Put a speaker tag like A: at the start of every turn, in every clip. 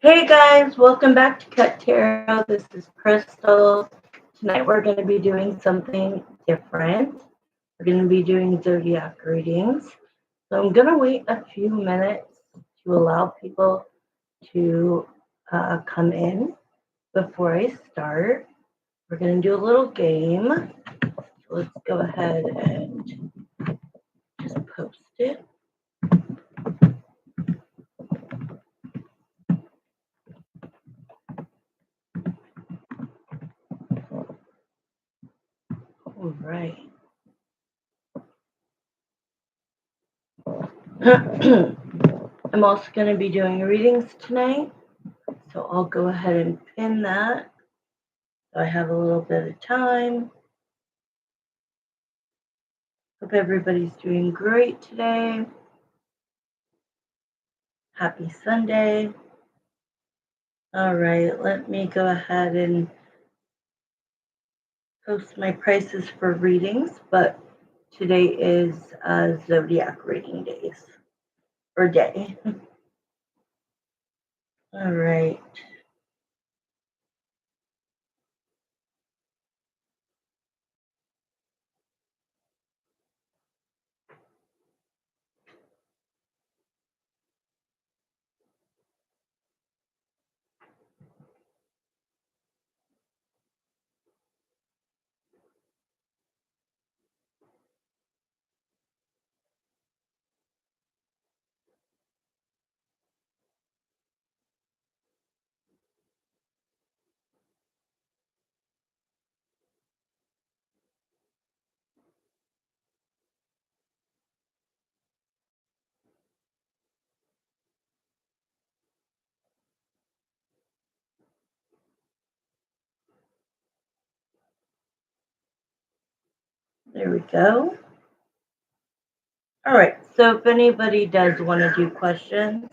A: Hey guys, welcome back to Cut Tarot. This is Crystal. Tonight we're going to be doing something different. We're going to be doing Zodiac readings. So I'm going to wait a few minutes to allow people to come in before I start. We're going to do a little game. So let's go ahead and just post it. All right. I'm also going to be doing readings tonight, so I'll go ahead and pin that so I have a little bit of time. Hope everybody's doing great today. Happy Sunday. All right, let me go ahead and post my prices for readings, but today is Zodiac reading days, or day. All right. There we go. All right, so if anybody does want to do questions,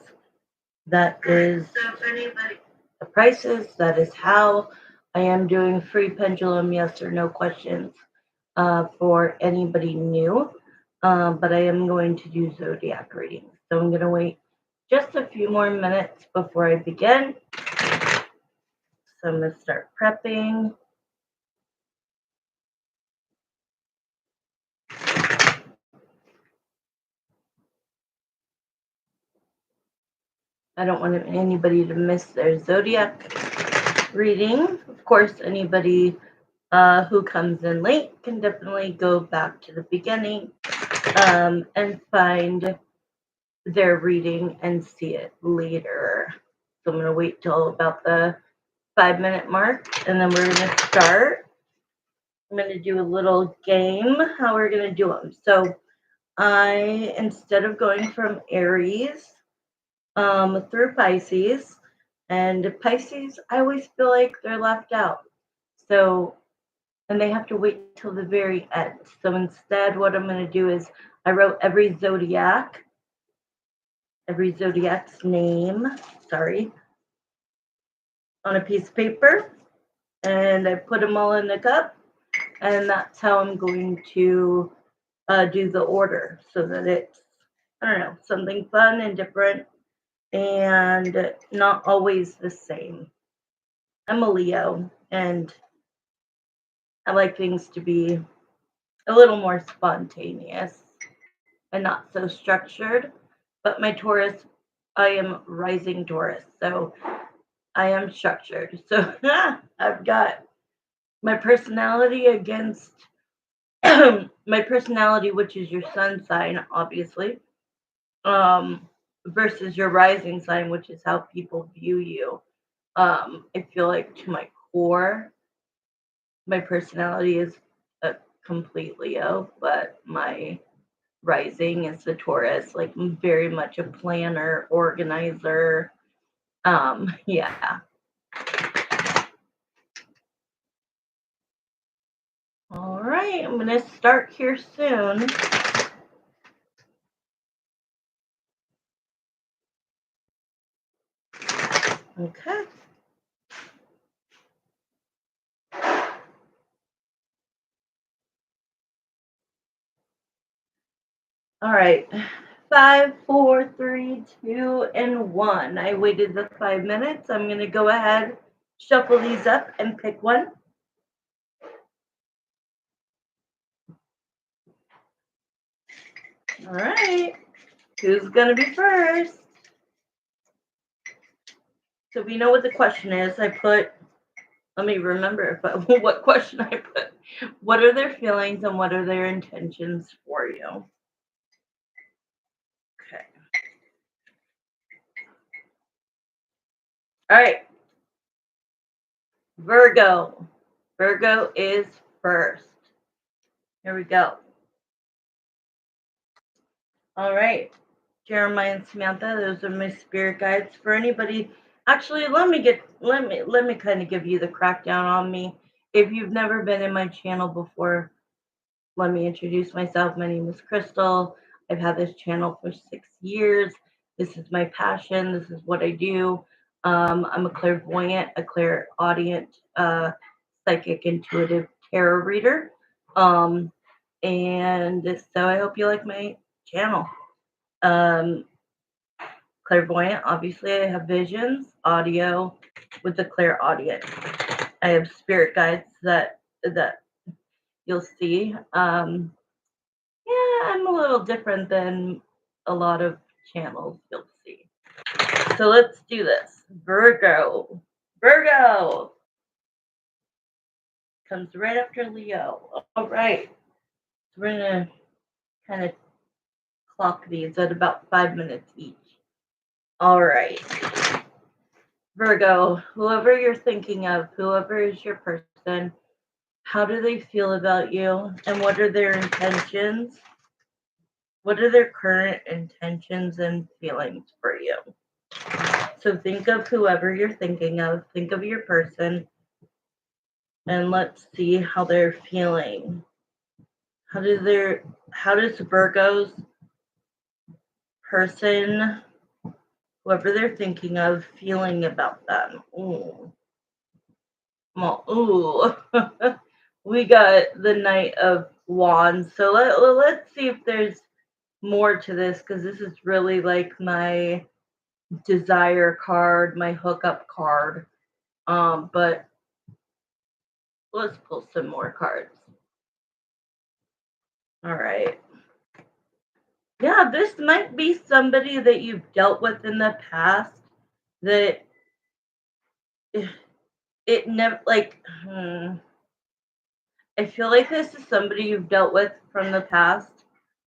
A: that is the prices. That is how I am doing free pendulum yes or no questions for anybody new. But I am going to do Zodiac readings. So I'm going to wait just a few more minutes before I begin. So I'm going to start prepping. I don't want anybody to miss their Zodiac reading. Of course, anybody who comes in late can definitely go back to the beginning and find their reading and see it later. So I'm going to wait till about the 5-minute mark, and then we're going to start. I'm going to do a little game, how we're going to do them. So instead of going from Aries through Pisces, and Pisces, I always feel like they're left out. So, and they have to wait till the very end. So instead, what I'm going to do is I wrote every zodiac's name, on a piece of paper, and I put them all in the cup, and that's how I'm going to do the order, so that it's, I don't know, something fun and different and not always the same. I'm a Leo, and I like things to be a little more spontaneous and not so structured. But my Taurus, I am rising Taurus, so I am structured. So I've got my personality against my personality, which is your sun sign, obviously, versus your rising sign, which is how people view you. I feel like to my core, my personality is a complete Leo, but my rising is the Taurus. Like, I'm very much a planner, organizer. Yeah. All right, I'm gonna start here soon. Okay. All right. Five, four, three, two, and one. I waited the 5 minutes. I'm going to go ahead, shuffle these up, and pick one. All right. Who's going to be first? So we know what the question is. Let me remember what question I put. What are their feelings and what are their intentions for you? Okay. All right. Virgo. Virgo is first. Here we go. All right. Jeremiah and Samantha, those are my spirit guides. For anybody, actually, let me kind of give you the crackdown on me. If you've never been in my channel before, let me introduce myself. My name is Crystal. I've had this channel for 6 years. This is my passion. This is what I do. I'm a clairvoyant, a clairaudient, psychic, intuitive tarot reader. And so I hope you like my channel. Clairvoyant, obviously, I have visions, audio with the clairaudient. I have spirit guides that you'll see. Yeah, I'm a little different than a lot of channels you'll see. So let's do this. Virgo. Virgo comes right after Leo. All right. So we're going to kind of clock these at about 5 minutes each. All right. Virgo, whoever you're thinking of, whoever is your person, how do they feel about you and what are their intentions? What are their current intentions and feelings for you? So think of whoever you're thinking of, think of your person, and let's see how they're feeling. How does Virgo's person, whoever they're thinking of, feeling about them? Ooh. Ooh. We got the Knight of Wands. So let's see if there's more to this, because this is really like my desire card, my hookup card. But let's pull some more cards. All right. Yeah, this might be somebody that you've dealt with in the past that it never, like, I feel like this is somebody you've dealt with from the past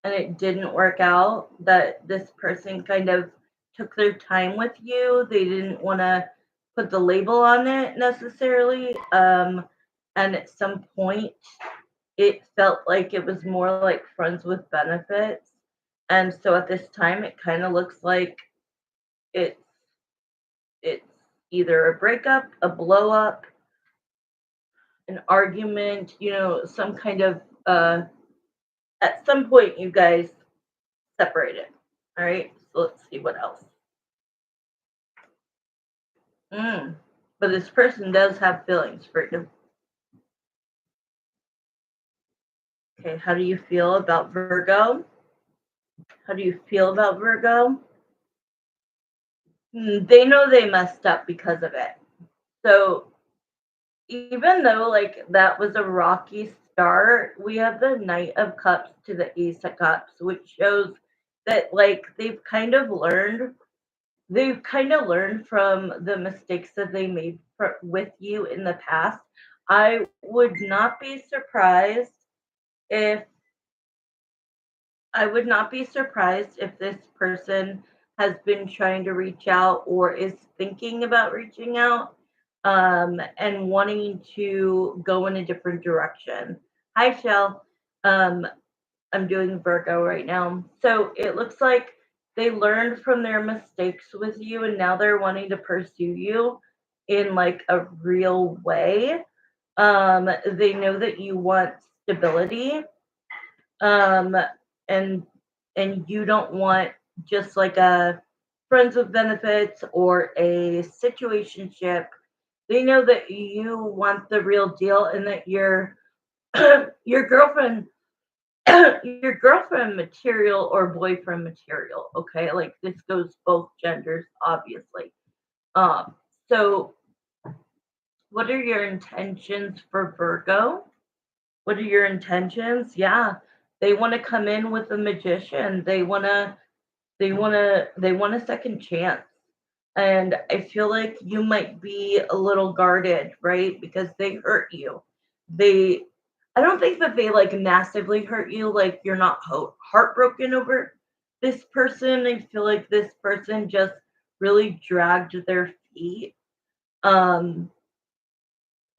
A: and it didn't work out, that this person kind of took their time with you. They didn't want to put the label on it necessarily. And at some point, it felt like it was more like friends with benefits. And so at this time, it kind of looks like it's it's either a breakup, a blow up, an argument, some kind of at some point you guys separated. All right, so let's see what else. But this person does have feelings for you. Okay, how do you feel about Virgo? How do you feel about Virgo? They know they messed up because of it. So even though like that was a rocky start, we have the Knight of Cups to the Ace of Cups, which shows that like they've kind of learned from the mistakes that they made with you in the past. I would not be surprised if this person has been trying to reach out or is thinking about reaching out, and wanting to go in a different direction. Hi, Shell. I'm doing Virgo right now. So it looks like they learned from their mistakes with you and now they're wanting to pursue you in like a real way. They know that you want stability. Um, and you don't want just like a friends with benefits or a situationship. They know that you want the real deal and that your your girlfriend your girlfriend material or boyfriend material, okay? Like this goes both genders, obviously. Um, so what are your intentions for Virgo? What are your intentions? Yeah. They want to come in with a magician. They want a second chance. And I feel like you might be a little guarded, right? Because they hurt you. They I don't think that they like massively hurt you, like you're not heartbroken over this person. I feel like this person just really dragged their feet um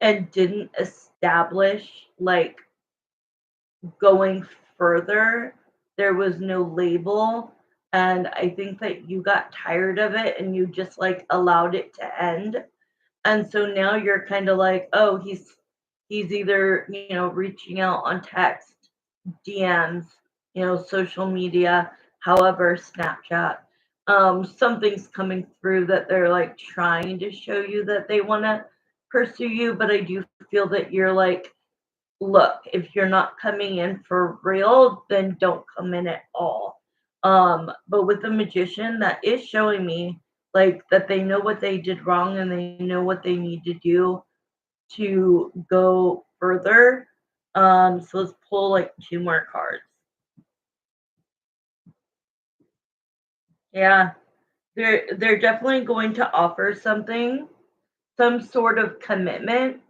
A: and didn't establish like going further. There was no label. And I think that you got tired of it and you just like allowed it to end. And so now you're kind of like, oh, he's either, reaching out on text, DMs, social media, however, Snapchat. Something's coming through that they're like trying to show you that they want to pursue you, but I do feel that you're like, look, if you're not coming in for real, then don't come in at all. But with the magician, that is showing me like that they know what they did wrong and they know what they need to do to go further. So let's pull like two more cards. Yeah, they're definitely going to offer something, some sort of commitment.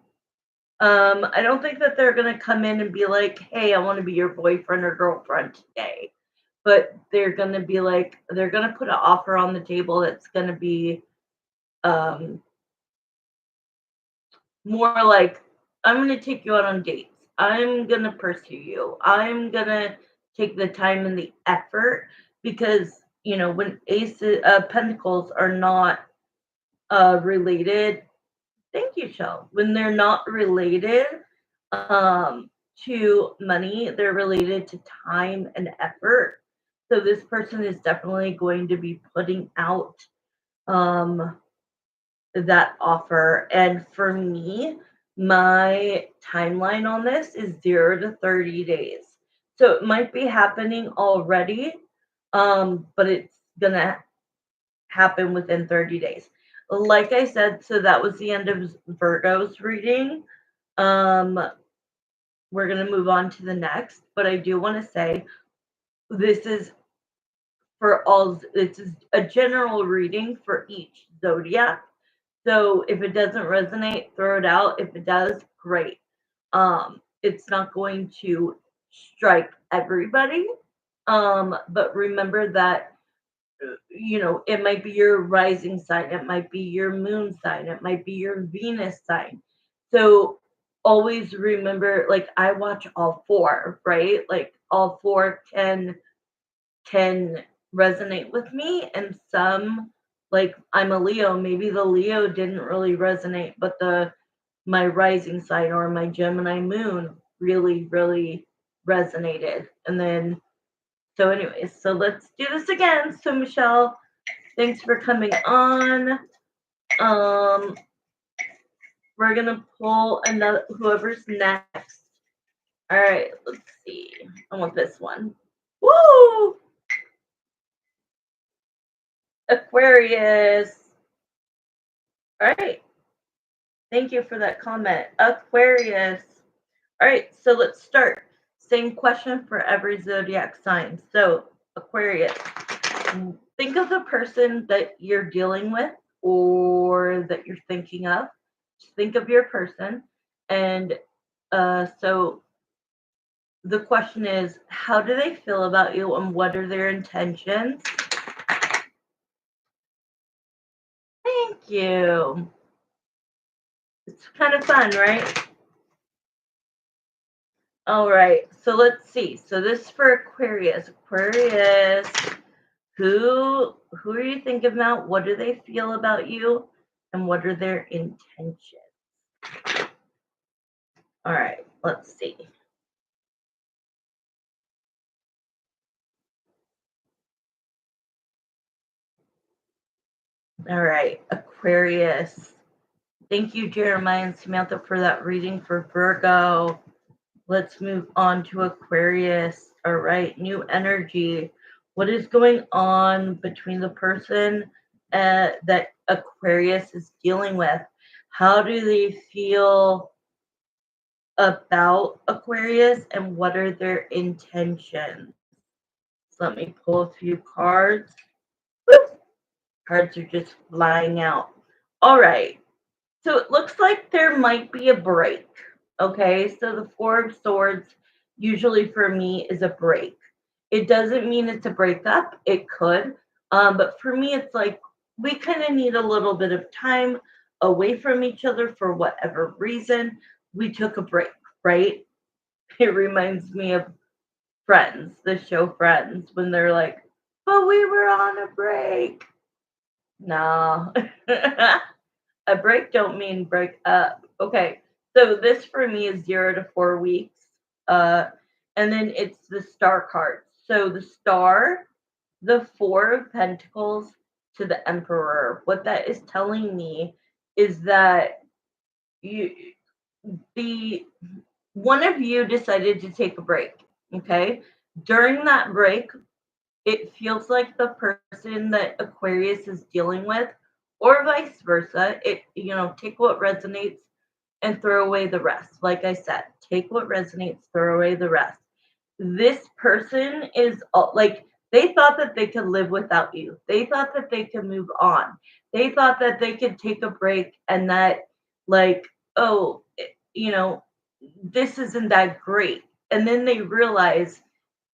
A: I don't think that they're gonna come in and be like, "Hey, I want to be your boyfriend or girlfriend today," but they're gonna put an offer on the table that's gonna be um, more like, "I'm gonna take you out on dates. I'm gonna pursue you. I'm gonna take the time and the effort because when Pentacles are not related. Thank you, Shell. When they're not related um, to money, they're related to time and effort. So this person is definitely going to be putting out um, that offer. And for me, my timeline on this is 0 to 30 days. So it might be happening already, but it's going to happen within 30 days. Like I said, so that was the end of Virgo's reading. Um, we're going to move on to the next, but I do want to say this is it's a general reading for each zodiac. So if it doesn't resonate, throw it out. If it does, great. It's not going to strike everybody. But remember that it might be your rising sign, it might be your moon sign, it might be your Venus sign. So always remember, like I watch all four, right? Like all four can resonate with me, and some, like I'm a Leo, maybe the Leo didn't really resonate, but the my rising sign or my Gemini moon really, really resonated. And then so anyways, so let's do this again. So Michelle, thanks for coming on. Um, we're gonna pull another whoever's next. All right, let's see. I want this one. Woo! Aquarius. All right. Thank you for that comment. Aquarius. All right, so let's start. Same question for every zodiac sign. So, Aquarius, think of the person that you're dealing with or that you're thinking of. Just think of your person. And so the question is, how do they feel about you and what are their intentions? Thank you. It's kind of fun, right? All right, so let's see. So this is for Aquarius. Aquarius, who are you thinking about? What do they feel about you? And what are their intentions? All right, let's see. All right, Aquarius. Thank you, Jeremiah and Samantha, for that reading for Virgo. Let's move on to Aquarius. All right, new energy. What is going on between the person that Aquarius is dealing with? How do they feel about Aquarius and what are their intentions? So let me pull a few cards. Woo! Cards are just flying out. All right. So it looks like there might be a break. Okay. So the Four of Swords usually for me is a break. It doesn't mean it's a breakup. It could. But for me, it's like we kind of need a little bit of time away from each other for whatever reason. We took a break, right? It reminds me of Friends, the show Friends, when they're like, but we were on a break. No. A break don't mean break up. Okay. So this for me is 0 to 4 weeks. Uh and then it's the star card. So the star, the Four of Pentacles to the Emperor. What that is telling me is that you the one of you decided to take a break. Okay. During that break, it feels like the person that Aquarius is dealing with, or vice versa. Take what resonates and throw away the rest. Like I said, take what resonates, throw away the rest. This person is like, they thought that they could live without you. They thought that they could move on. They thought that they could take a break and that, like, oh, this isn't that great. And then they realize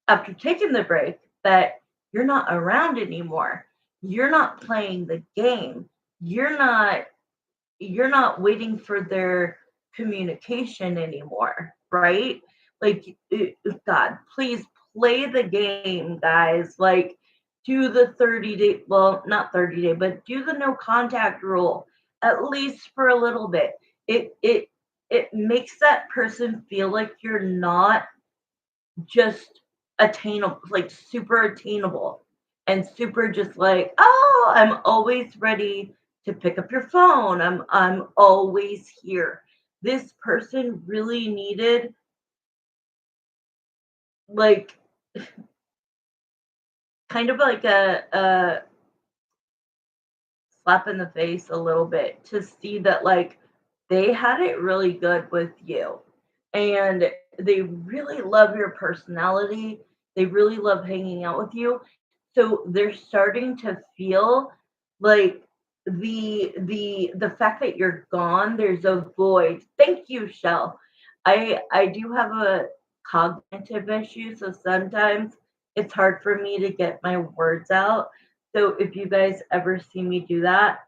A: after taking the break that you're not around anymore. You're not playing the game. You're not you're not waiting for their communication anymore, right? Like, God, please play the game, guys. Like, do the 30-day, well, not 30-day, but do the no contact rule at least for a little bit. It makes that person feel like you're not just attainable, like super attainable and super just like, oh, I'm always ready to pick up your phone. I'm always here. This person really needed like kind of like a slap in the face a little bit to see that like they had it really good with you and they really love your personality. They really love hanging out with you. So they're starting to feel like the fact that you're gone, there's a void. Thank you, Shell. I do have a cognitive issue, so sometimes it's hard for me to get my words out. So if you guys ever see me do that,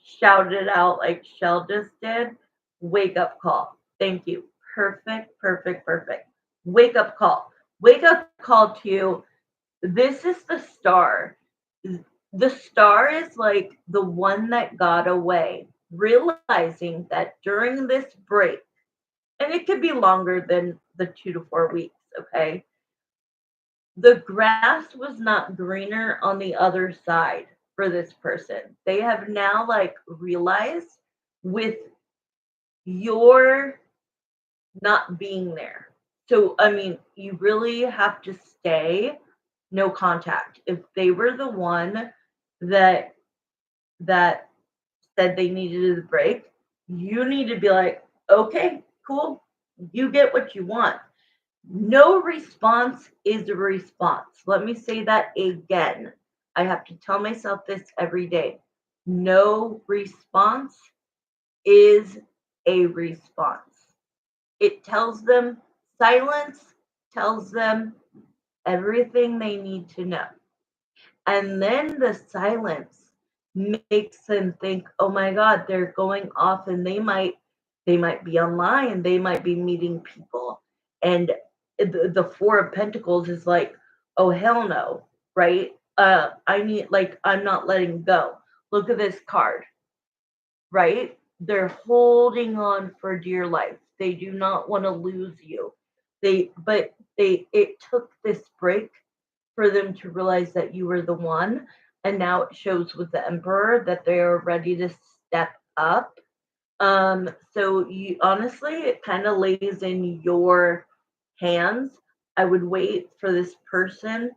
A: shout it out like Shell just did. Wake up call. Thank you. Perfect, perfect, perfect. Wake up call. Wake up call to this is the star. The star is like the one that got away, realizing that during this break, and it could be longer than the 2 to 4 weeks, okay? The grass was not greener on the other side for this person. They have now like realized with your not being there. So I mean, you really have to stay no contact. If they were the one that that said they needed a break, you need to be like, okay, cool. You get what you want. No response is a response. Let me say that again. I have to tell myself this every day. No response is a response. It tells them, silence tells them everything they need to know. And then the silence makes them think, oh my God, they're going off and they might be online, they might be meeting people. And the Four of Pentacles is like, oh hell no, right? I need, like, I'm not letting go. Look at this card, right? They're holding on for dear life. They do not want to lose you. It took this break for them to realize that you were the one. And now it shows with the Emperor that they are ready to step up So you honestly, it kind of lays in your hands. I would wait for this person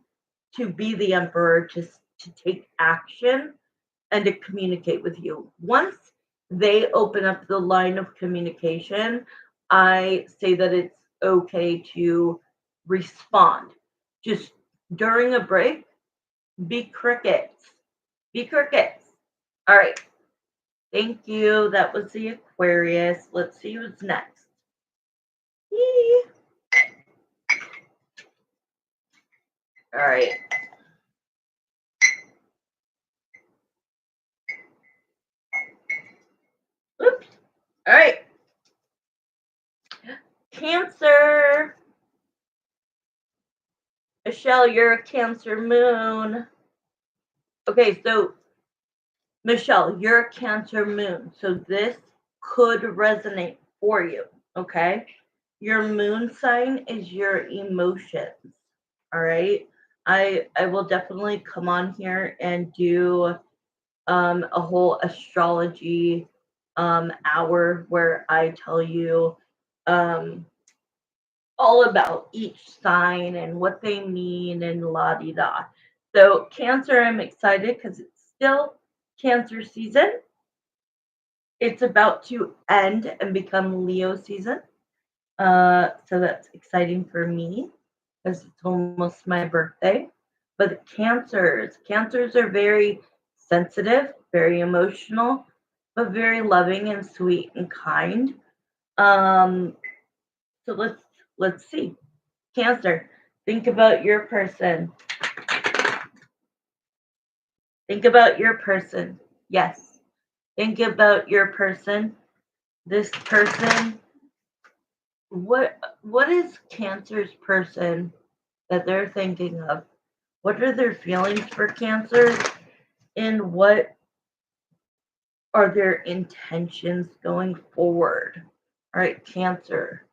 A: to be the emperor to take action and to communicate with you. Once they open up the line of communication, I say that it's okay to respond. Just during a break, be crickets. Be crickets. All right. Thank you. That was the Aquarius. Let's see who's next. Yee. All right. Oops. All right. Cancer. Michelle, you're a Cancer moon. Okay, so Michelle, you're a Cancer moon. So this could resonate for you. Okay. Your moon sign is your emotions. All right. I will definitely come on here and do a whole astrology hour where I tell you um, all about each sign and what they mean and la di da. So, Cancer, I'm excited because it's still Cancer season. It's about to end and become Leo season. So that's exciting for me because it's almost my birthday. But cancers are very sensitive, very emotional, but very loving and sweet and kind. Um, so let's see. Cancer, think about your person. Think about your person. Yes. Think about your person. This person. What is Cancer's person that they're thinking of? What are their feelings for Cancer? And what are their intentions going forward? All right, Cancer.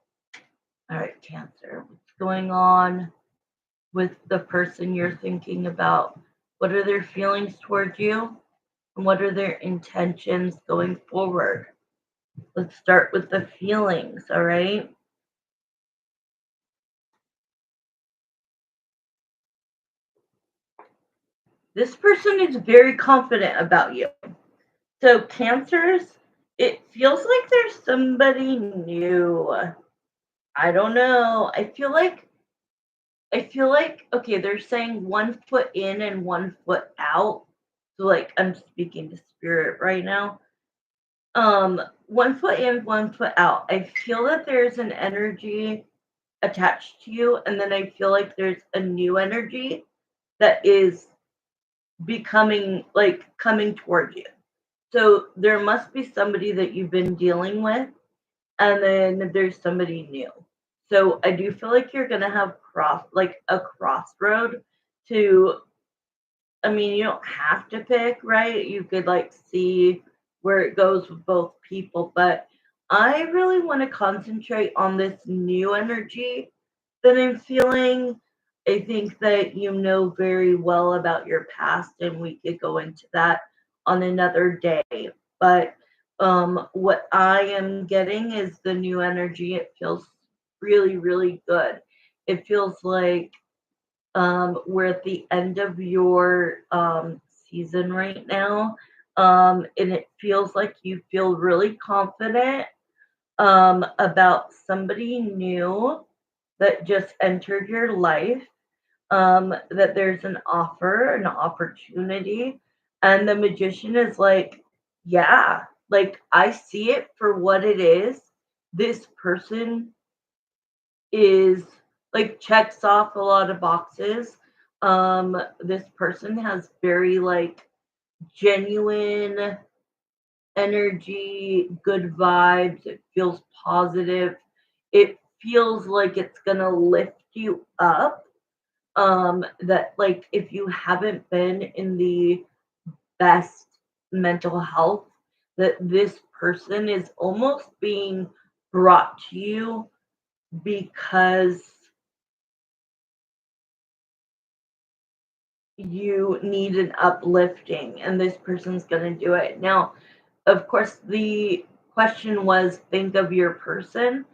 A: All right, Cancer. What's going on with the person you're thinking about? What are their feelings towards you? And what are their intentions going forward? Let's start with the feelings, all right? This person is very confident about you. So, Cancers, it feels like there's somebody new. I don't know. I feel like okay, they're saying 1 foot in and 1 foot out. So like I'm speaking to spirit right now. 1 foot in, 1 foot out. I feel that there's an energy attached to you, and then I feel like there's a new energy that is becoming like coming towards you. So there must be somebody that you've been dealing with, and then there's somebody new. So I do feel like you're gonna have a crossroad to. I mean, you don't have to pick, right? You could like see where it goes with both people, but I really want to concentrate on this new energy that I'm feeling. I think that you know very well about your past, and we could go into that on another day. But what I am getting is the new energy. It feels really, really good. It feels like we're at the end of your season right now, and it feels like you feel really confident about somebody new that just entered your life, that there's an offer, an opportunity, and the magician is like, yeah, like I see it for what it is. This person is like checks off a lot of boxes. This person has very like genuine energy, good vibes. It feels positive. It feels like it's gonna lift you up. That like if you haven't been in the best mental health, that this person is almost being brought to you because you need an uplifting and this person's going to do it. Now, of course, the question was think of your person.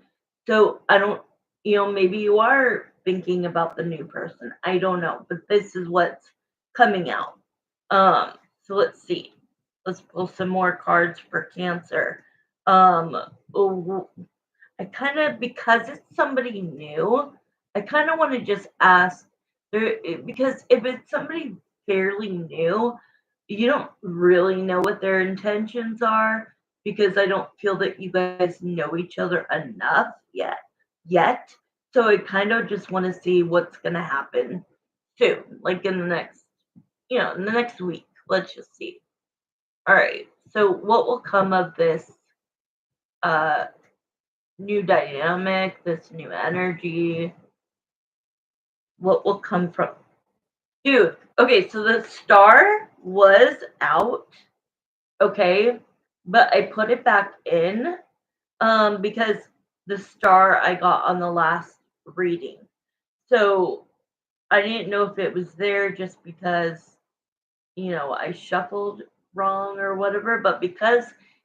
A: So I don't, maybe you are thinking about the new person. I don't know, but this is what's coming out. Um, so let's see. Let's pull some more cards for Cancer. Um, oh, I kind of, because it's somebody new, I kind of want to just ask there, because if it's somebody fairly new, you don't really know what their intentions are, because I don't feel that you guys know each other enough yet. So I kind of just want to see what's going to happen soon, like in the next, in the next week. Let's just see. All right. So what will come of this uh new dynamic, this new energy? What will come from, dude? Okay, so the star was out, okay, but I put it back in because the star I got on the last reading. So I didn't know if it was there just because, I shuffled wrong or whatever, but because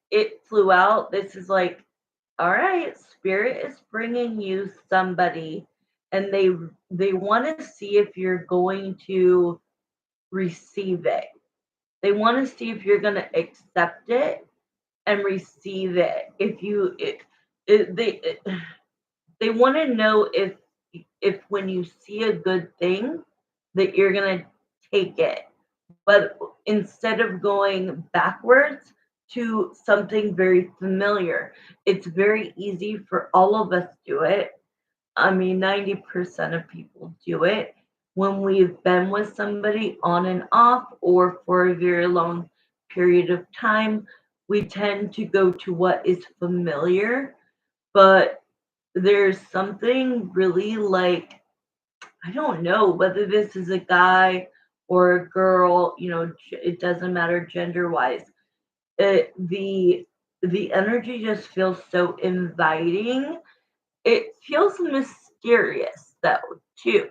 A: it flew out, this is like, all right, spirit is bringing you somebody, and they want to see if you're going to receive it. They want to see if you're going to accept it and receive it. If you it, they want to know if when you see a good thing that you're going to take it, but instead of going backwards to something very familiar. It's very easy for all of us to do it. I mean, 90% of people do it when we've been with somebody on and off or for a very long period of time. We tend to go to what is familiar, but there's something really like, I don't know whether this is a guy or a girl, it doesn't matter gender wise. It, the energy just feels so inviting. It feels mysterious though, too,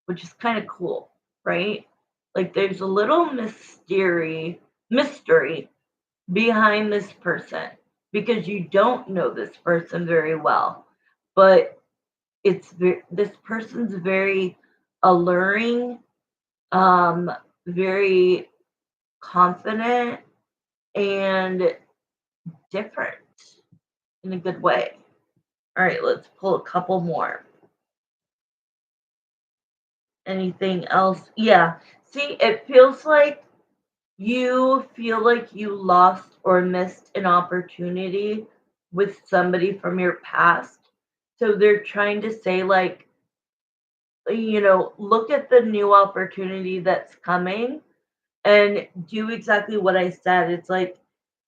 A: which is kind of cool, right? Like there's a little mystery behind this person because you don't know this person very well, but this person's very alluring, um, very confident and different in a good way. All right, let's pull a couple more. Anything else? Yeah. See, it feels like you feel like you lost or missed an opportunity with somebody from your past. So they're trying to say, like, look at the new opportunity that's coming and do exactly what I said. It's like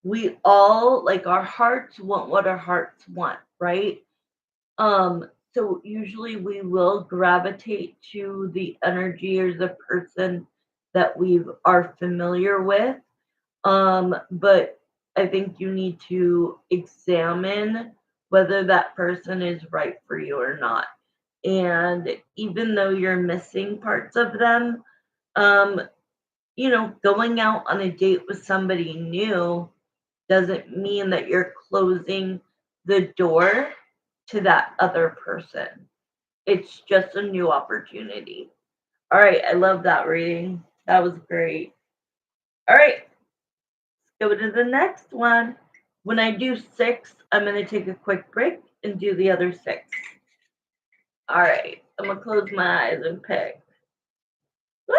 A: we all, like, our hearts want what our hearts want, right? So usually we will gravitate to the energy or the person that we are familiar with. But I think you need to examine whether that person is right for you or not. And even though you're missing parts of them, um, going out on a date with somebody new doesn't mean that you're closing the door to that other person. It's just a new opportunity. All right, I love that reading. That was great. All right, go to the next one. When I do six, I'm going to take a quick break and do the other six. All right, I'm going to close my eyes and pick. Woo!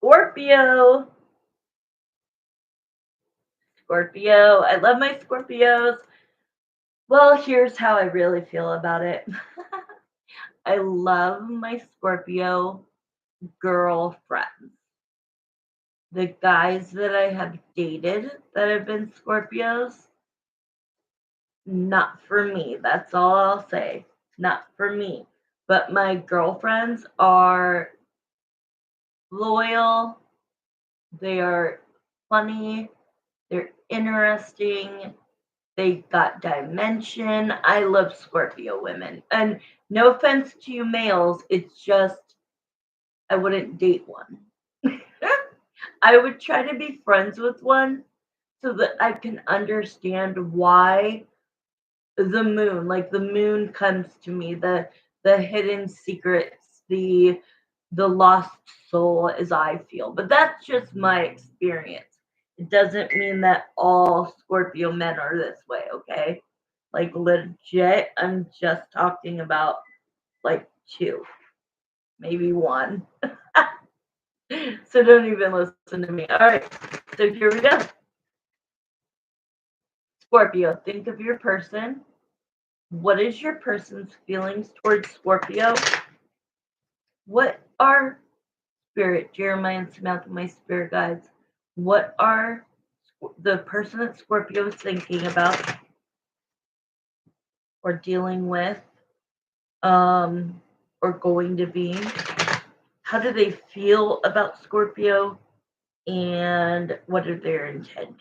A: Scorpio. Scorpio. I love my Scorpios. Well, here's how I really feel about it. I love my Scorpio girlfriends. The guys that I have dated that have been Scorpios, not for me. That's all I'll say. Not for me. But my girlfriends are loyal, they are funny, they're interesting, they got dimension. I love Scorpio women. And no offense to you males, it's just I wouldn't date one. I would try to be friends with one so that I can understand why the moon comes to me, the hidden secrets, the lost soul as I feel. But that's just my experience. It doesn't mean that all Scorpio men are this way, okay? Like legit, I'm just talking about like two, maybe one. So don't even listen to me. All right, so here we go. Scorpio, think of your person. What is your person's feelings towards Scorpio? What are spirit, Jeremiah and Samantha, my spirit guides? What are the person that Scorpio is thinking about or dealing with, or going to be? How do they feel about Scorpio? And what are their intentions?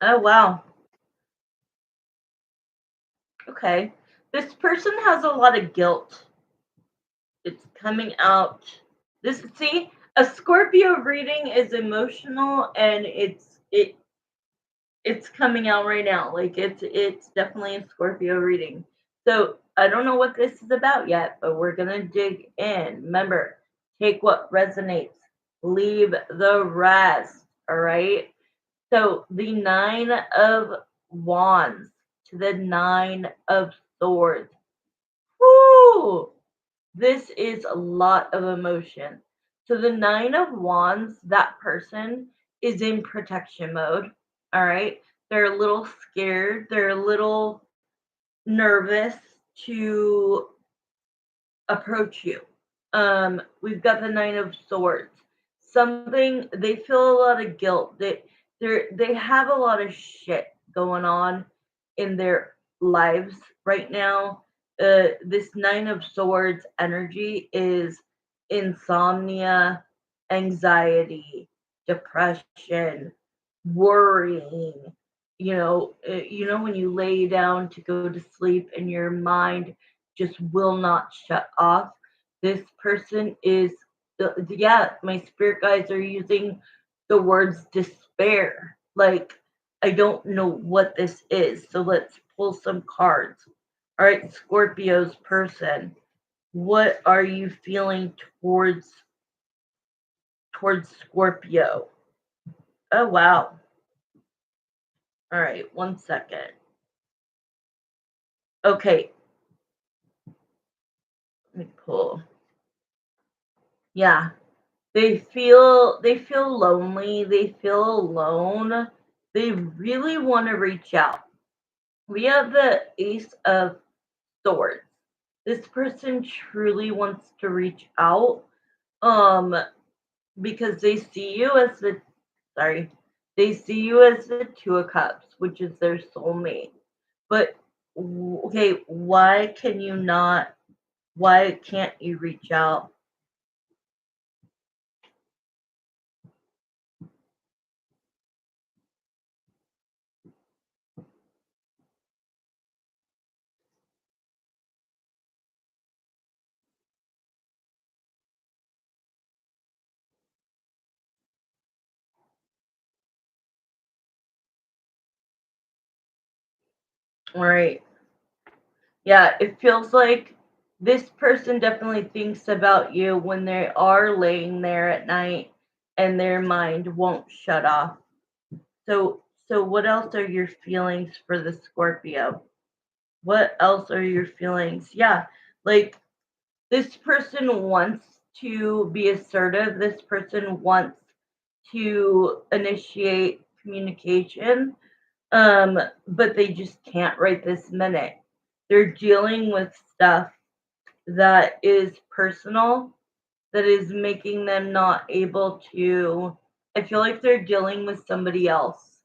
A: Oh, wow. Okay. This person has a lot of guilt. It's coming out. See, a Scorpio reading is emotional and it's coming out right now. Like it's definitely a Scorpio reading. So I don't know what this is about yet, but we're gonna dig in. Remember, take what resonates, leave the rest. All right. So the Nine of Wands to the Nine of Swords. Woo! This is a lot of emotion. So the Nine of Wands, that person is in protection mode. All right. They're a little scared. They're a little nervous to approach you. We've got the Nine of Swords. Something they feel a lot of guilt. They have a lot of shit going on in their lives right now. This Nine of Swords energy is insomnia, anxiety, depression, worrying. When you lay down to go to sleep and your mind just will not shut off. This person is, yeah, my spirit guides are using the words despair. Like, I don't know what this is. So let's pull some cards. All right, Scorpio's person. What are you feeling towards Scorpio? Oh wow. All right, 1 second. Okay, let me pull. Yeah, they feel lonely, they feel alone. They really want to reach out. We have the Ace of Swords. This person truly wants to reach out um because they see you as the Two of Cups, which is their soulmate. But okay, why can't you reach out? All right. Yeah, it feels like this person definitely thinks about you when they are laying there at night and their mind won't shut off. So what else are your feelings for the Scorpio? What else are your feelings? Yeah, like this person wants to be assertive. This person wants to initiate communication, but they just can't right this minute. They're dealing with stuff that is personal, that is making them not able to. I feel like they're dealing with somebody else.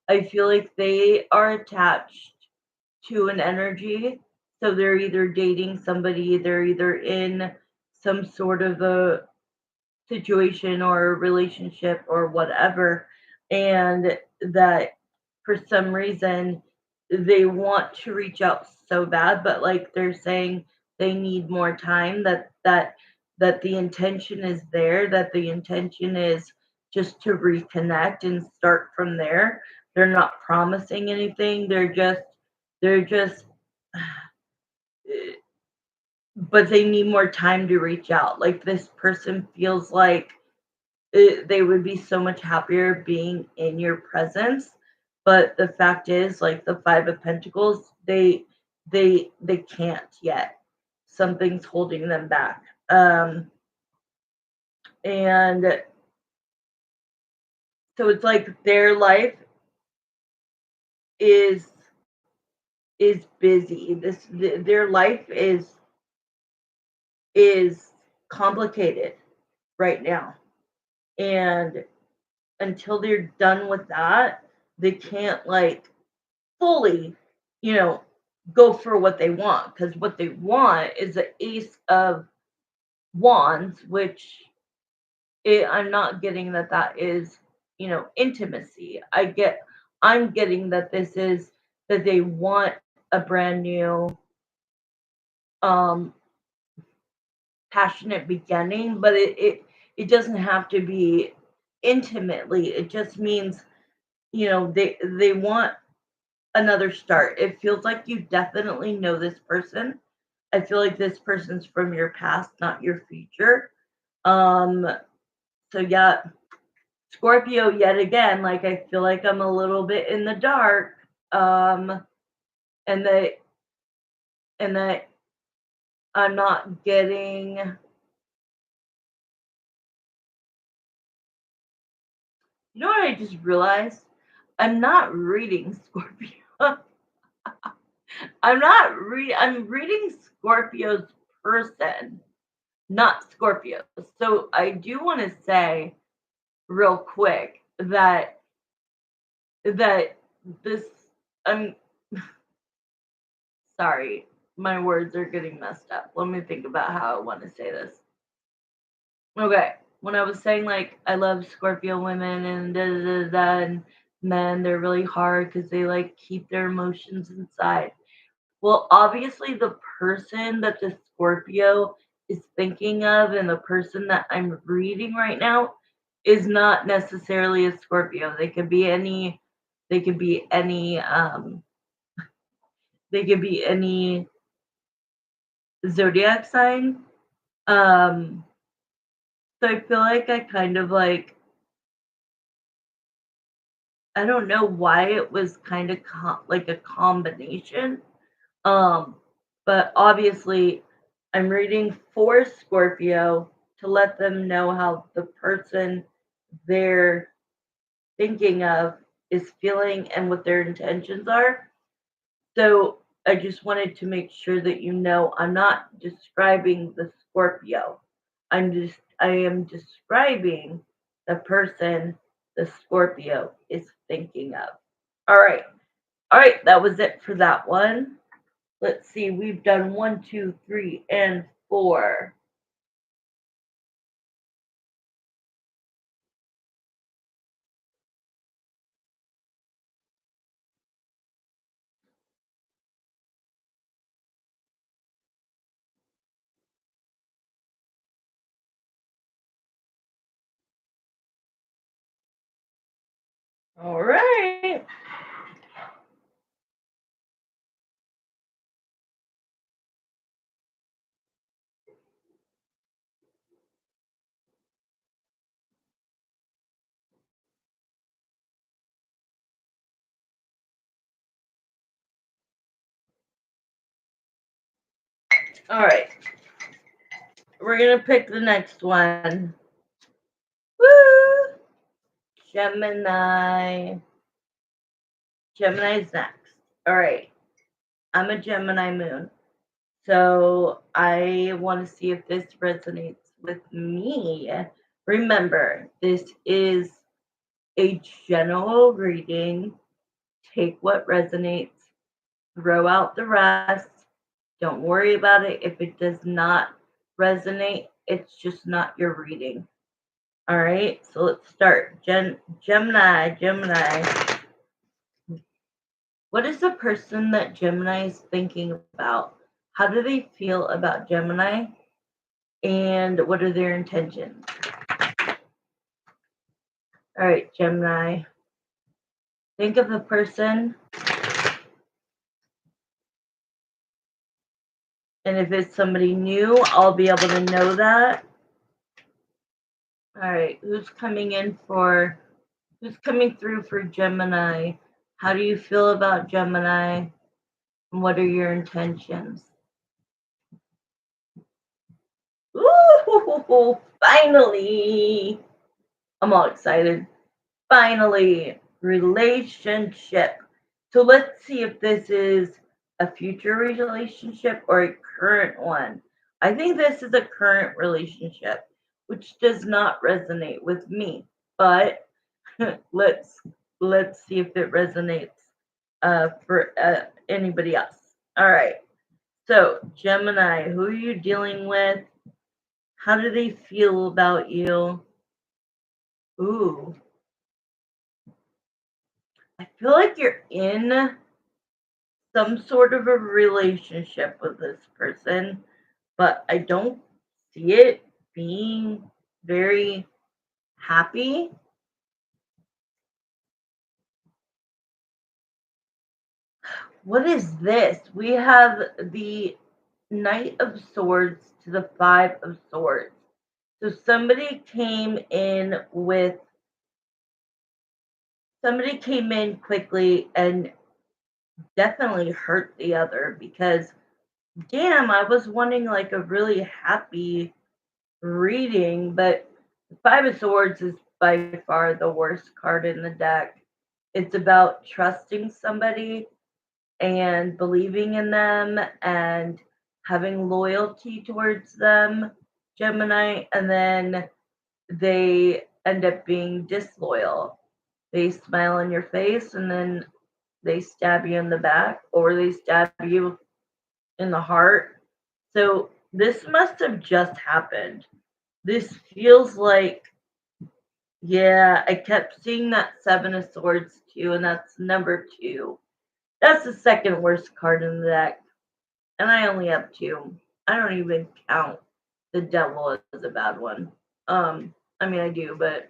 A: I feel like they are attached to an energy. So they're either dating somebody, they're either in some sort of a situation or a relationship or whatever, and that for some reason they want to reach out so bad, but like they're saying they need more time, that the intention is there, that the intention is just to reconnect and start from there. They're not promising anything. They're just but they need more time to reach out. Like this person feels like they would be so much happier being in your presence, but the fact is, like the 5 of Pentacles, they can't yet. Something's holding them back. And so it's like their life is busy. Their life is complicated right now, and until they're done with that, they can't like fully, you know, go for what they want, because what they want is the Ace of Wands, which I'm not getting that is, intimacy. I'm getting that this is that they want a brand new, um, passionate beginning, but it doesn't have to be intimately. It just means, they want another start. It feels like you definitely know this person. I feel like this person's from your past, not your future. Um, so yeah, Scorpio yet again, like I feel like I'm a little bit in the dark. Um, and that I'm not getting, you know what I just realized? I'm not reading Scorpio. I'm reading Scorpio's person, not Scorpio. So I do want to say real quick that this I'm sorry, my words are getting messed up. Let me think about how I want to say this. Okay, when I was saying like I love Scorpio women and da da da, da and men, they're really hard because they like keep their emotions inside. Well, obviously, the person that the Scorpio is thinking of and the person that I'm reading right now is not necessarily a Scorpio. They could be any, they could be any zodiac sign. Um, so I feel like I kind of like, I don't know why it was kind of like a combination. Um, but obviously, I'm reading for Scorpio to let them know how the person they're thinking of is feeling and what their intentions are. So I just wanted to make sure that I'm not describing the Scorpio. I am describing the person the Scorpio is thinking of. All right. All right, that was it for that one. Let's see, we've done 1, 2, 3, and 4. All right. All right. We're going to pick the next one. Woo! Gemini. Gemini's next. All right. I'm a Gemini moon. So I want to see if this resonates with me. Remember, this is a general reading. Take what resonates, throw out the rest. Don't worry about it. If it does not resonate, it's just not your reading. All right, so let's start. Gemini. What is the person that Gemini is thinking about? How do they feel about Gemini? And what are their intentions? All right, Gemini. Think of the person, and if it's somebody new, I'll be able to know that. All right, who's coming through for Gemini? How do you feel about Gemini? And what are your intentions? Ooh, finally! I'm all excited. Finally, relationship. So let's see if this is a future relationship or a current one. I think this is a current relationship, which does not resonate with me. But let's let's see if it resonates for anybody else. All right. So Gemini, who are you dealing with? How do they feel about you? Ooh, I feel like you're in some sort of a relationship with this person, but I don't see it being very happy. What is this? We have the Knight of Swords to the Five of Swords. So somebody came in quickly and definitely hurt the other because damn, I was wanting like a really happy reading, but the Five of Swords is by far the worst card in the deck. It's about trusting somebody and believing in them and having loyalty towards them, Gemini, and then they end up being disloyal. They smile in your face and then they stab you in the back or they stab you in the heart. So this must have just happened. This feels like, yeah, I kept seeing that Seven of Swords too, and that's number two. That's the second worst card in the deck, and I only have two. I don't even count the Devil as a bad one. I mean I do, but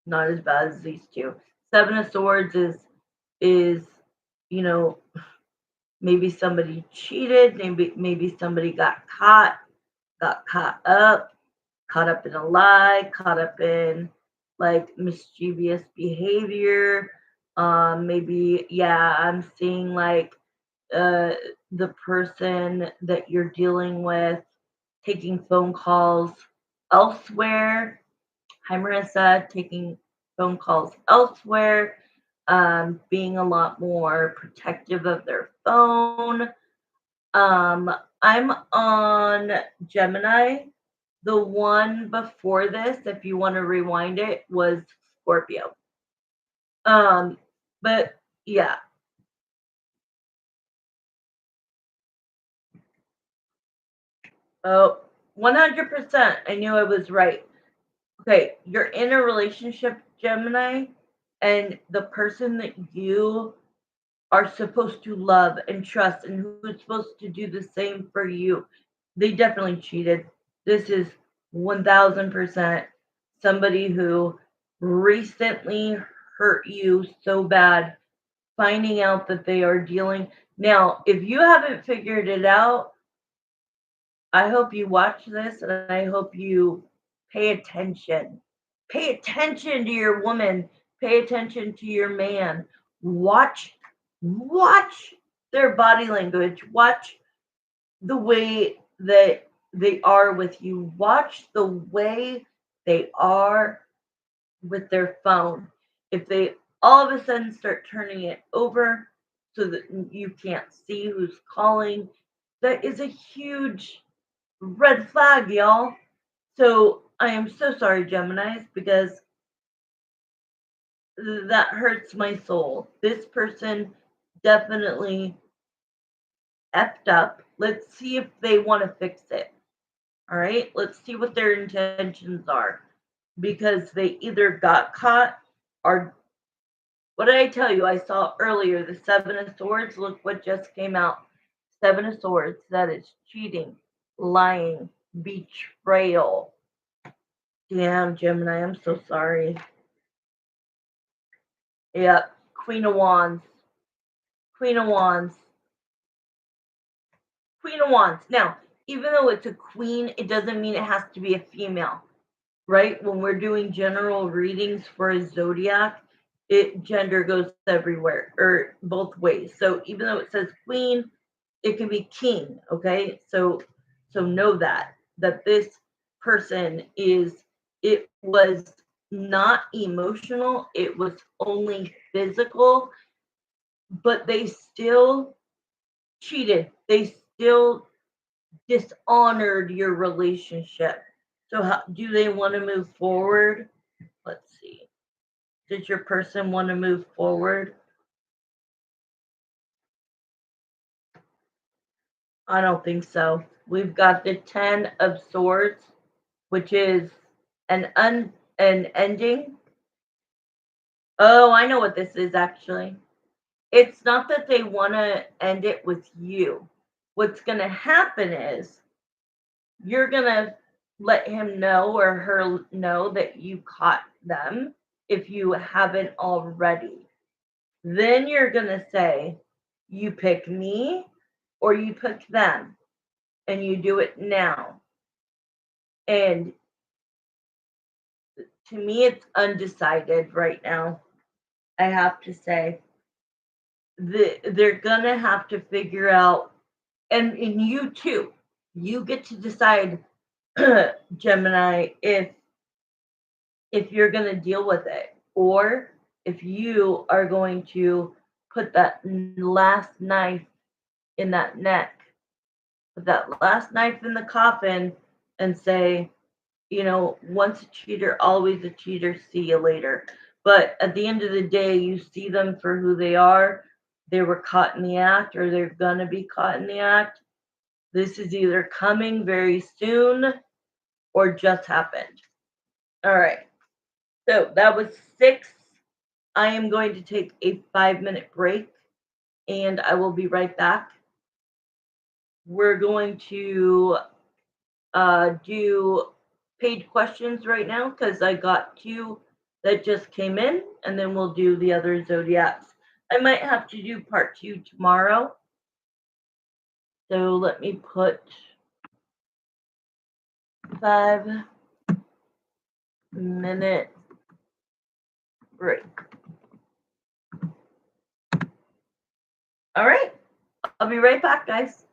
A: not as bad as these two. Seven of Swords is you know maybe somebody cheated, maybe somebody got caught up in a lie, caught up in like mischievous behavior. Maybe, yeah, I'm seeing like uh, the person that you're dealing with taking phone calls elsewhere. Hi, Marissa, taking phone calls elsewhere, being a lot more protective of their phone. Um, I'm on Gemini. The one before this, if you want to rewind it, was Scorpio. Um, but yeah, oh, 100%. I knew I was right. Okay, you're in a relationship, Gemini, and the person that you are supposed to love and trust and who's supposed to do the same for you, they definitely cheated. This is 1000% somebody who recently hurt you so bad, finding out that they are dealing. Now, if you haven't figured it out, I hope you watch this and I hope you pay attention. Pay attention to your woman, pay attention to your man. Watch their body language. Watch the way that they are with you. Watch the way they are with their phone. If they all of a sudden start turning it over so that you can't see who's calling, that is a huge red flag, y'all. So I am so sorry, Geminis, because that hurts my soul. This person definitely effed up. Let's see if they want to fix it. All right, let's see what their intentions are because they either got caught or What did I tell you? I saw earlier the Seven of Swords. Look what just came out. Seven of Swords. That is cheating, lying, betrayal. Damn, Gemini, I'm so sorry. Yep. Queen of Wands. Queen of Wands. Queen of Wands. Now, even though it's a queen, it doesn't mean it has to be a female, right? When we're doing general readings for a zodiac, gender goes everywhere or both ways. So even though it says queen, it can be king, okay? So know that this person it was not emotional, it was only physical, but they still cheated. They still dishonored your relationship. So how do they want to move forward? Let's see. Does your person want to move forward? I don't think so. We've got the 10 of Swords, which is an ending. Oh, I know what this is actually. It's not that they want to end it with you. What's going to happen is you're going to let him know or her know that you caught them if you haven't already. Then you're going to say, you pick me or you pick them, and you do it now. And to me, it's undecided right now. I have to say, they're going to have to figure out, and you too, you get to decide, Gemini, if you're going to deal with it or if you are going to put that last knife in that neck, put that last knife in the coffin and say, once a cheater, always a cheater, see you later. But at the end of the day, you see them for who they are. They were caught in the act or they're going to be caught in the act. This is either coming very soon or just happened. All right. So that was 6. I am going to take a 5-minute break and I will be right back. We're going to do paid questions right now because I got 2 that just came in, and then we'll do the other zodiacs. I might have to do part 2 tomorrow. So let me put 5-minute break. All right. I'll be right back, guys.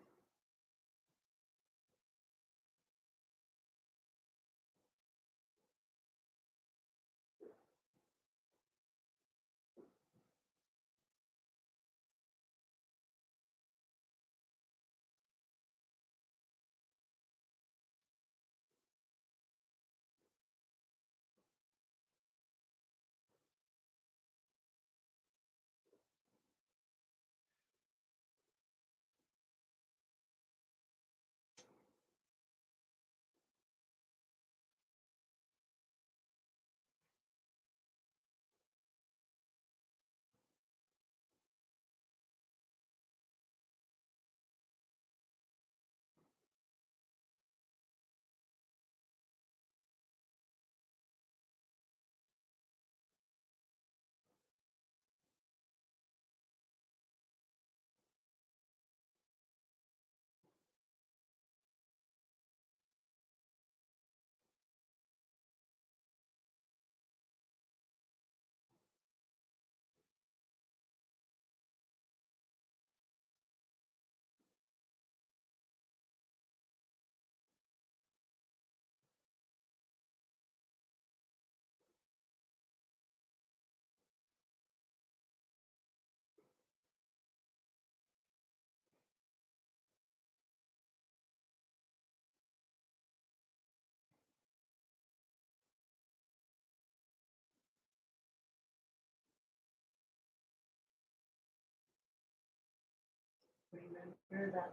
A: Remember that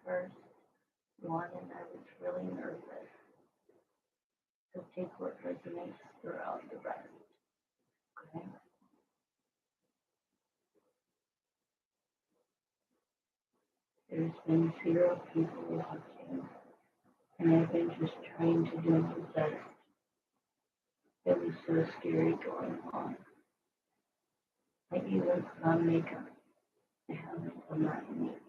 A: first one, and I was really nervous. So take what resonates throughout the rest. Okay. There's been fewer people watching, and I've been just trying to do my best. It was so scary going on. I even saw makeup. I haven't done that in years.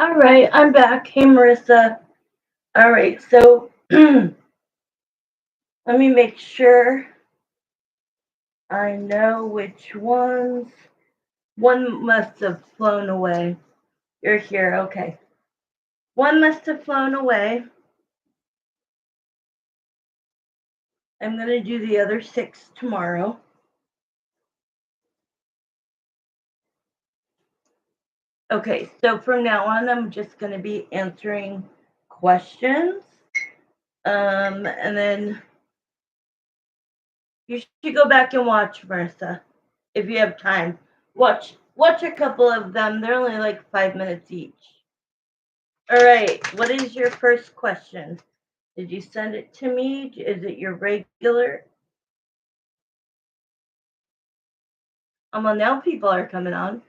A: All right, I'm back. Hey, Marissa. All right, so let me make sure I know which ones. One must have flown away. You're here, okay. One must have flown away. I'm going to do the other 6 tomorrow. Okay, so from now on, I'm just going to be answering questions. And then you should go back and watch, Marissa, if you have time. Watch a couple of them. They're only like 5 minutes each. All right, what is your first question? Did you send it to me? Is it your regular? Well, now people are coming on.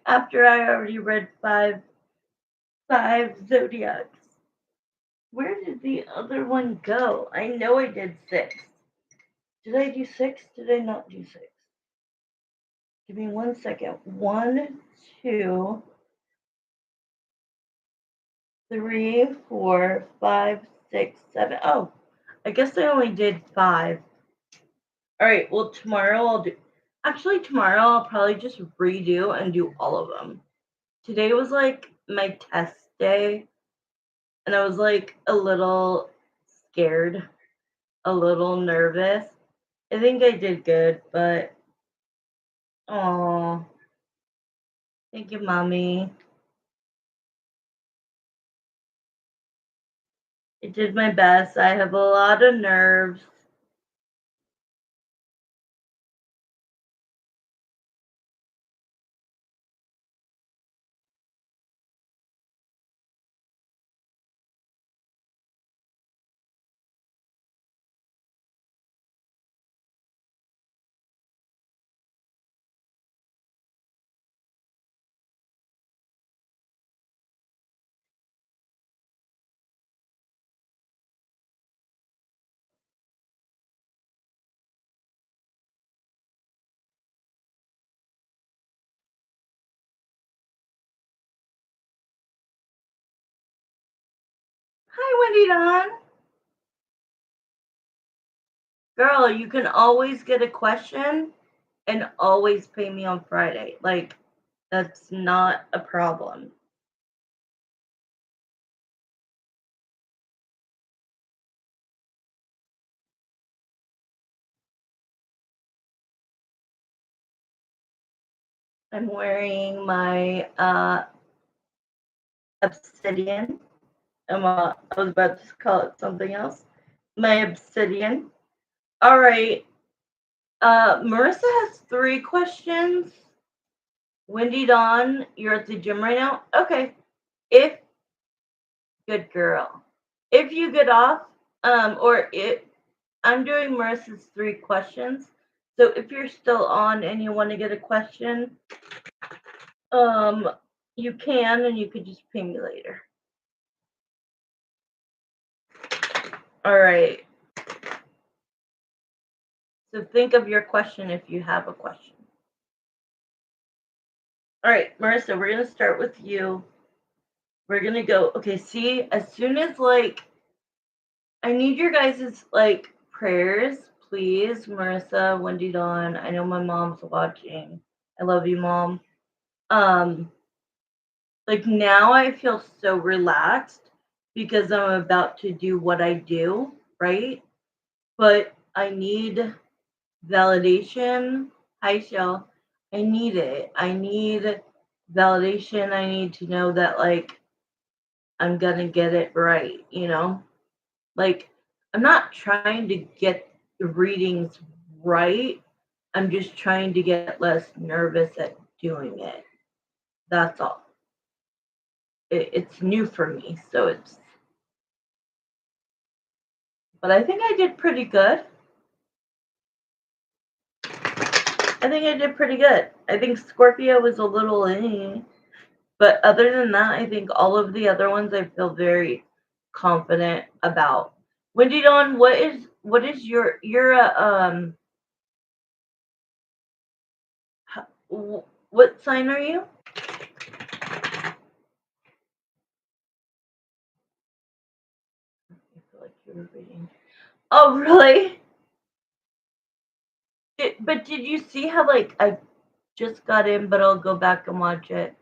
A: After I already read five Zodiacs. Where did the other one go? I know I did 6. Did I do 6? Did I not do 6? Give me 1 second. 1, 2, 3, 4, 5, 6, 7. Oh, I guess I only did 5. All right. Well, tomorrow I'll do. Actually, tomorrow I'll probably just redo and do all of them. Today was like my test day, and I was like a little scared, a little nervous. I think I did good, but oh, thank you, mommy. I did my best. I have a lot of nerves. Hi, Wendy Dawn. Girl, you can always get a question and always pay me on Friday. Like, that's not a problem. I'm wearing my obsidian. I was about to call it something else. My obsidian. All right. Marissa has 3 questions. Wendy Dawn, you're at the gym right now? Okay. If good girl. If you get off, or if I'm doing Marissa's 3 questions. So if you're still on and you want to get a question, you can, and you could just pay me later. All right. So think of your question if you have a question. All right, Marissa, we're going to start with you. We're going to go, okay, see, as soon as like, I need your guys' like prayers, please, Marissa, Wendy Dawn. I know my mom's watching. I love you, Mom. Like now I feel so relaxed because I'm about to do what I do, right? But I need validation. Hi, Shell. I need it. I need validation. I need to know that, like, I'm going to get it right, you know? Like, I'm not trying to get the readings right. I'm just trying to get less nervous at doing it. That's all. It's new for me, so it's. But I think I did pretty good. I think I did pretty good. I think Scorpio was a little but other than that, I think all of the other ones I feel very confident about. Wendy Dawn, what is you're a what sign are you? You were reading. Oh, really? But did you see how, like, I just got in, but I'll go back and watch it?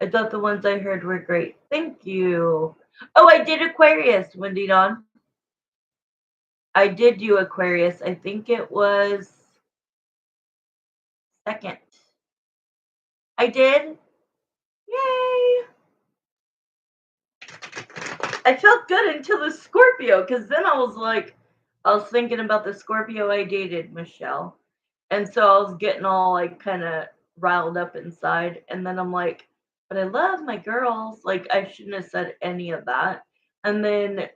A: I thought the ones I heard were great. Thank you. Oh, I did Aquarius, Wendy Dawn. I did do Aquarius. I think it was second. I did. Yay! I felt good until the Scorpio, because then I was thinking about the Scorpio I dated, Michelle. And so I was getting all like kind of riled up inside. And then I'm like, but I love my girls. Like, I shouldn't have said any of that. And then,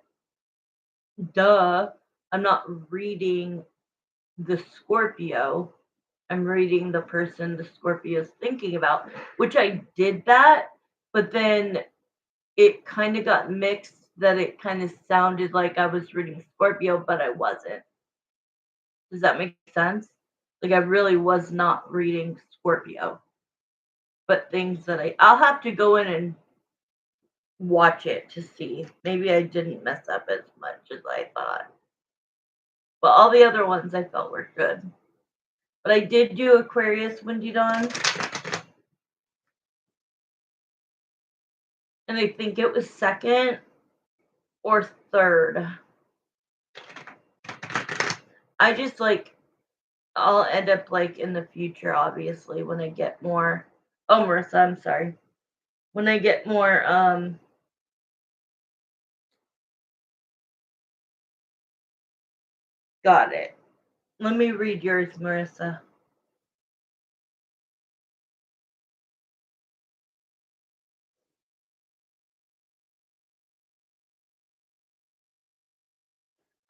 A: duh, I'm not reading the Scorpio. I'm reading the person the Scorpio is thinking about, which I did that. But then it kind of got mixed that it kind of sounded like I was reading Scorpio, but I wasn't. Does that make sense? Like, I really was not reading Scorpio, but things that I'll have to go in and watch it to see. Maybe I didn't mess up as much as I thought. But all the other ones I felt were good. But I did do Aquarius, Windy Dawn. And I think it was second or third. I just like, I'll end up like in the future, obviously, when I get more. Oh, Marissa, I'm sorry. When I get more, got it. Let me read yours, Marissa.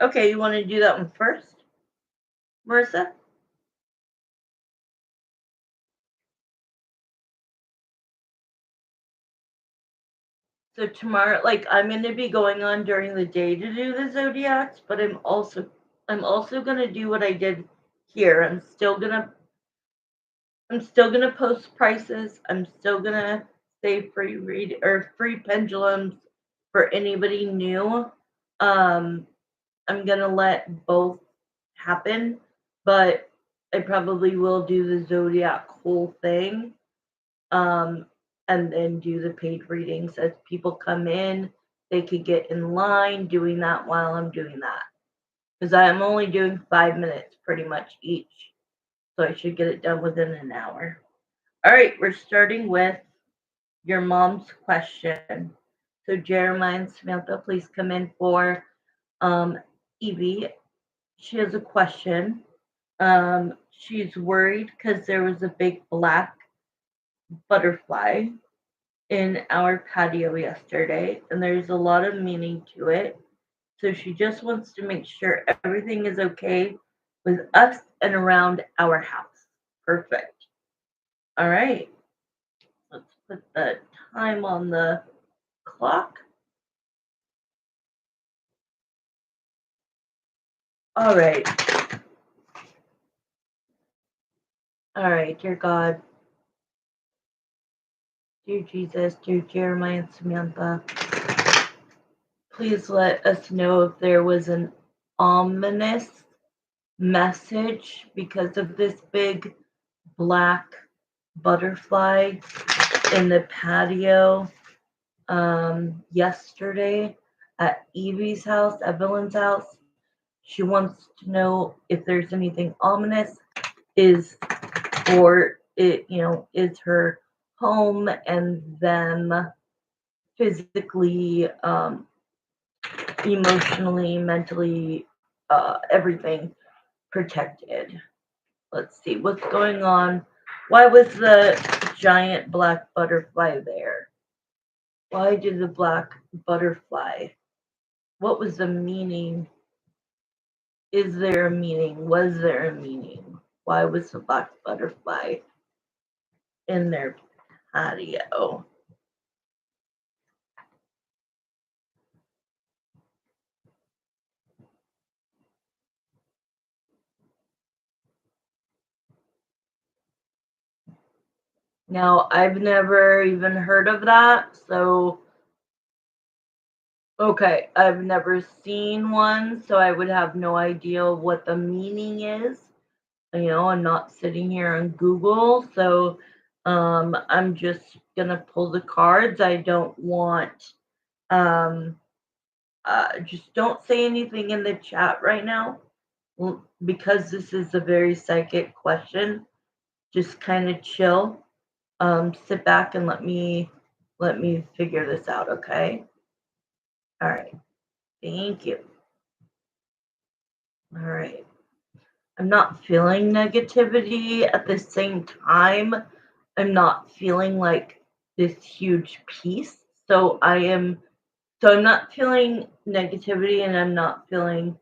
A: Okay, you want to do that one first, Marissa? So tomorrow, like, I'm going to be going on during the day to do the zodiacs, but I'm also going to do what I did here. I'm still gonna post prices. I'm still gonna say free read or free pendulums for anybody new. Um, I'm gonna let both happen, but I probably will do the zodiac whole thing, um, and then do the paid readings as people come in. They could get in line doing that while I'm doing that, because I'm only doing 5 minutes pretty much each, so I should get it done within an hour. All right, we're starting with your mom's question. So Jeremiah and Samantha, please come in for Evie. She has a question. She's worried because there was a big black butterfly in our patio yesterday, and there's a lot of meaning to it. So she just wants to make sure everything is okay with us and around our house. Perfect. All right. Let's put the time on the clock. All right. All right, dear God, dear Jesus, dear Jeremiah and Samantha, please let us know if there was an ominous message because of this big black butterfly in the patio yesterday at Evie's house, Evelyn's house. She wants to know if there's anything ominous. Is or it, is her home and them physically, emotionally, mentally, everything protected. Let's see what's going on. Why was the giant black butterfly there? Why did the black butterfly? What was the meaning? Is there a meaning? Was there a meaning? Why was the black butterfly in their patio? Now, I've never even heard of that, so Okay, I've never seen one, so I would have no idea what the meaning is. I'm not sitting here on Google, so I'm just gonna pull the cards. I don't want um just don't say anything in the chat right now. Because this is a very psychic question. Just kind of chill. Sit back and let me figure this out, okay? All right. Thank you. All right. I'm not feeling negativity at the same time. I'm not feeling like this huge peace. So I'm not feeling negativity and I'm not feeling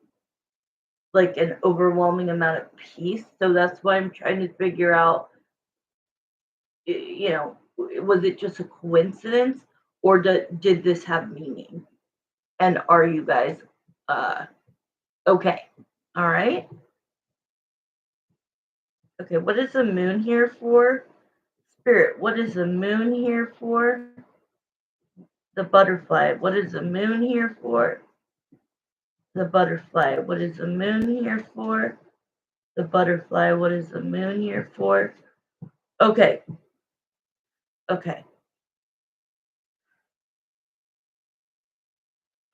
A: like an overwhelming amount of peace. So that's why I'm trying to figure out, was it just a coincidence or did this have meaning? And are you guys uh, okay? All right. Okay. What is the moon here for? Spirit, what is the moon here for? The butterfly, what is the moon here for? The butterfly, what is the moon here for? The butterfly, what is the moon here for? Okay, okay.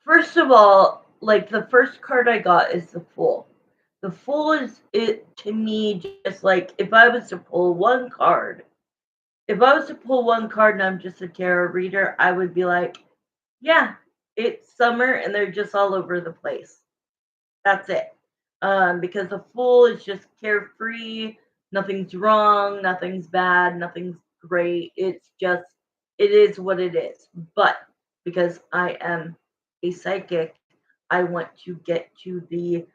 A: First of all, like the first card I got is the Fool. The Fool is it to me just like if I was to pull one card and I'm just a tarot reader, I would be like, yeah, it's summer and they're just all over the place. That's it. Because the Fool is just carefree. Nothing's wrong. Nothing's bad. Nothing's great. It's just, it is what it is. But because I am a psychic, I want to get to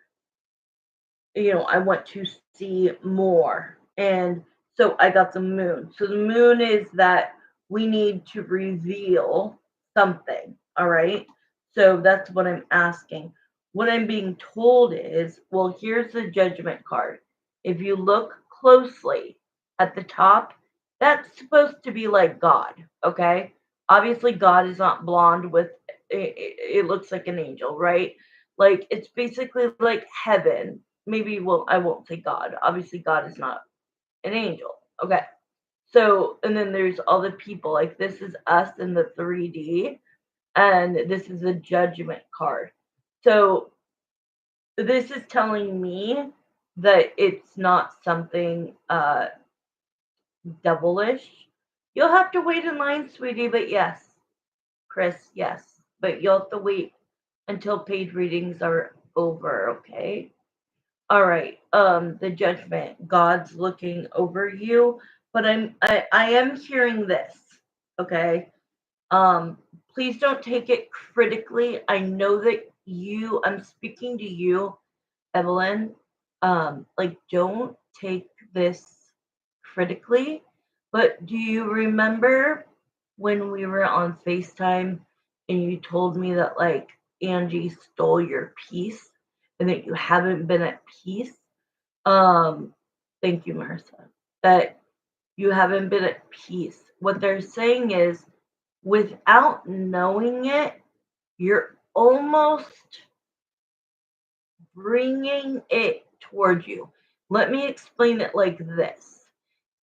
A: I want to see more. And so I got the moon. So the moon is that we need to reveal something. All right. So that's what I'm asking. What I'm being told is, well, here's the judgment card. If you look closely at the top, that's supposed to be like God. Okay. Obviously, God is not blonde with it looks like an angel, right? Like it's basically like heaven. Maybe, well, I won't say God. Obviously, God is not an angel. Okay. So, and then there's all the people. Like this is us in the 3D, and this is a judgment card. So, this is telling me that it's not something devilish. You'll have to wait in line, sweetie, but yes. Chris, yes. But you'll have to wait until paid readings are over, okay? All right. The judgment. God's looking over you, but I am hearing this. Okay. Um, please don't take it critically. I know that I'm speaking to you, Evelyn. Like don't take this critically. But do you remember when we were on FaceTime and you told me that like Angie stole your peace and that you haven't been at peace? Um, Thank you, Marissa. That you haven't been at peace. What they're saying is, without knowing it, you're almost bringing it towards you. Let me explain it like this.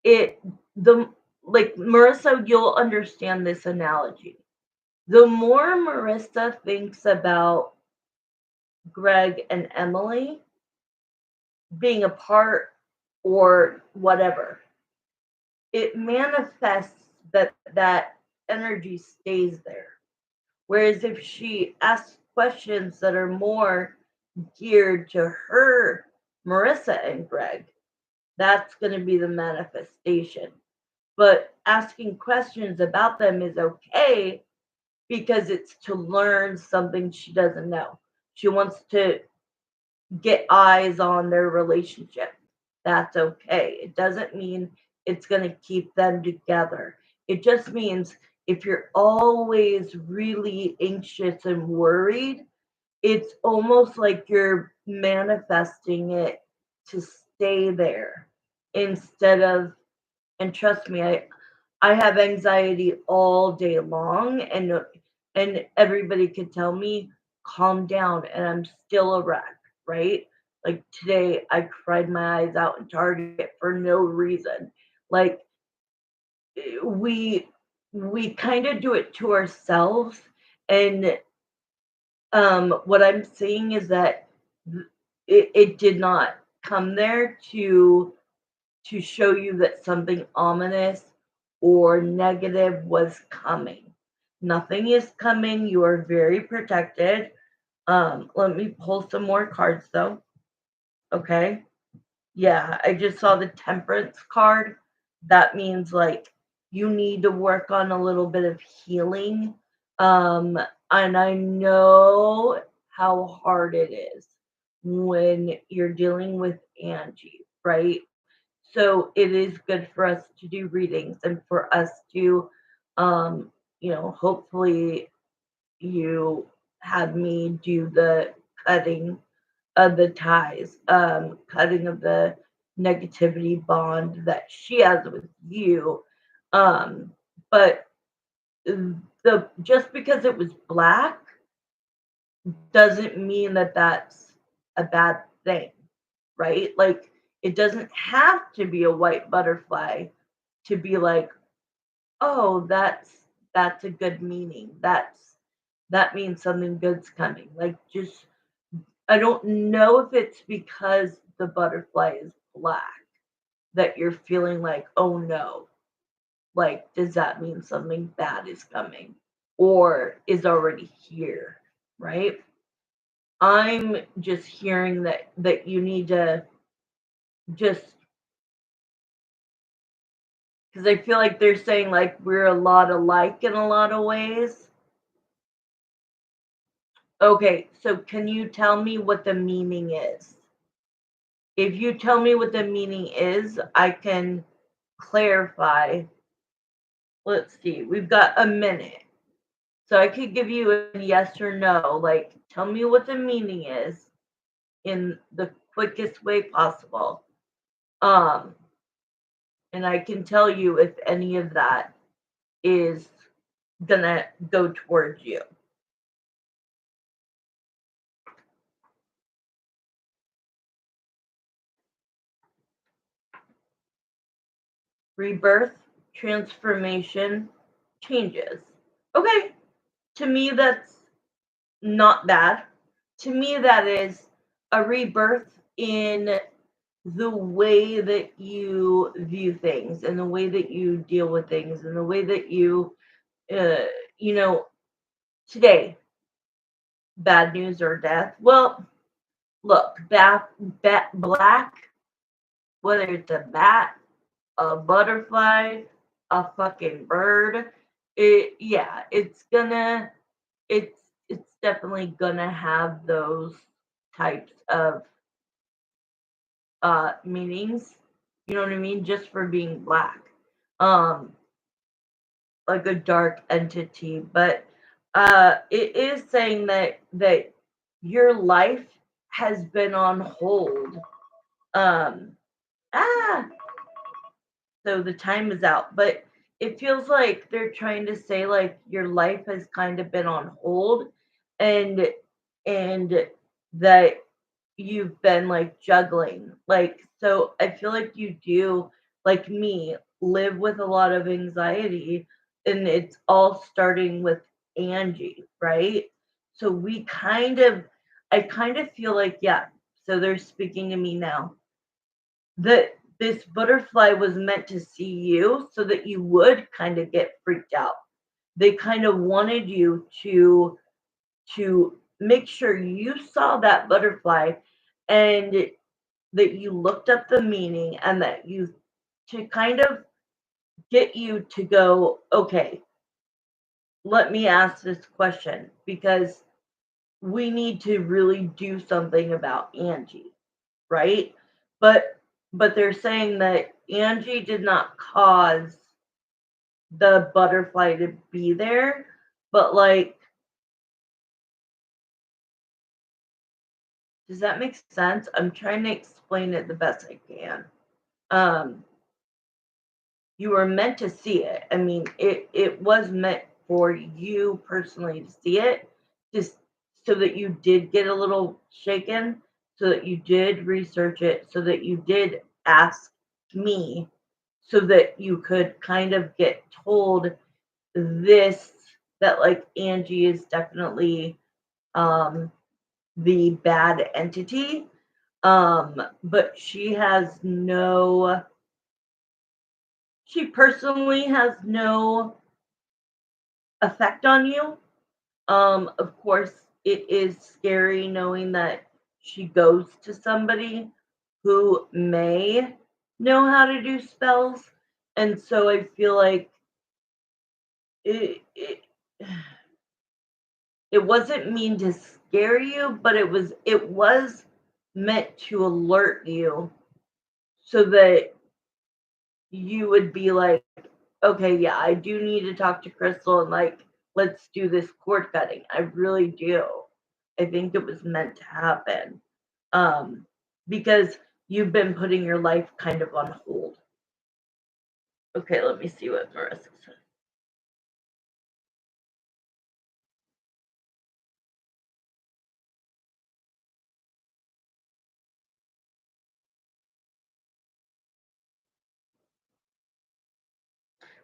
A: It the like Marissa, you'll understand this analogy. The more Marissa thinks about Greg and Emily being apart or whatever, it manifests that energy stays there. Whereas if she asks questions that are more geared to her, Marissa and Greg, that's going to be the manifestation. But asking questions about them is okay because it's to learn something she doesn't know. She wants to get eyes on their relationship. That's okay. It doesn't mean it's going to keep them together. It just means if you're always really anxious and worried, it's almost like you're manifesting it to stay there instead of, and trust me, I have anxiety all day long, and and everybody could tell me, calm down, and I'm still a wreck, right? Like today, I cried my eyes out in Target for no reason. Like we we kind of do it to ourselves, and what I'm seeing is that it did not come there to show you that something ominous or negative was coming. Nothing is coming. You are very protected. Let me pull some more cards though. Okay. Yeah, I just saw the temperance card. That means like you need to work on a little bit of healing. Um, and I know how hard it is when you're dealing with Angie, right? So it is good for us to do readings and for us to, um, hopefully you have me do the cutting of the ties, cutting of the negativity bond that she has with you. Um, but the just because it was black doesn't mean that that's a bad thing, right? Like it doesn't have to be a white butterfly to be like, oh, that's a good meaning. That means something good's coming. Like just I don't know if it's because the butterfly is black that you're feeling like, oh no, like, does that mean something bad is coming or is already here, right? I'm just hearing that you need to just because I feel like they're saying like we're a lot alike in a lot of ways. Okay, so can you tell me what the meaning is? If you tell me what the meaning is, I can clarify. Let's see, we've got a minute. So I could give you a yes or no, like tell me what the meaning is in the quickest way possible. Um, and I can tell you if any of that is gonna go towards you. Rebirth, transformation, changes. Okay, to me that's not bad. To me that is a rebirth in the way that you view things and the way that you deal with things and the way that uh, you know, today, bad news or death. Well, look, black, whether it's a bat, a butterfly, a fucking bird, yeah, it's, it's definitely gonna have those types of meanings. You know what I mean? Just for being black. Um, like a dark entity, but it is saying that your life has been on hold. Um, ah, so the time is out, but it feels like they're trying to say like your life has kind of been on hold, and and that you've been like juggling. Like, so I feel like you do, like me, live with a lot of anxiety, and it's all starting with Angie, right? So I kind of feel like, yeah, so they're speaking to me now that this butterfly was meant to see you so that you would kind of get freaked out. They kind of wanted you to make sure you saw that butterfly and that you looked up the meaning and that you to kind of get you to go, okay, let me ask this question because we need to really do something about Angie, right? But they're saying that Angie did not cause the butterfly to be there, but like, does that make sense? I'm trying to explain it the best I can. Um, you were meant to see it. I mean, it was meant. for you personally to see it, just so that you did get a little shaken, so that you did research it, so that you did ask me, so that you could kind of get told this, that like Angie is definitely um the bad entity. But she personally has no effect on you. Of course, it is scary knowing that she goes to somebody who may know how to do spells. And so I feel like it it wasn't mean to scare you, but it was meant to alert you so that you would be like, okay, yeah, I do need to talk to Crystal and like, let's do this cord cutting. I really do. I think it was meant to happen. Um, because you've been putting your life kind of on hold. Okay, let me see what Marissa said.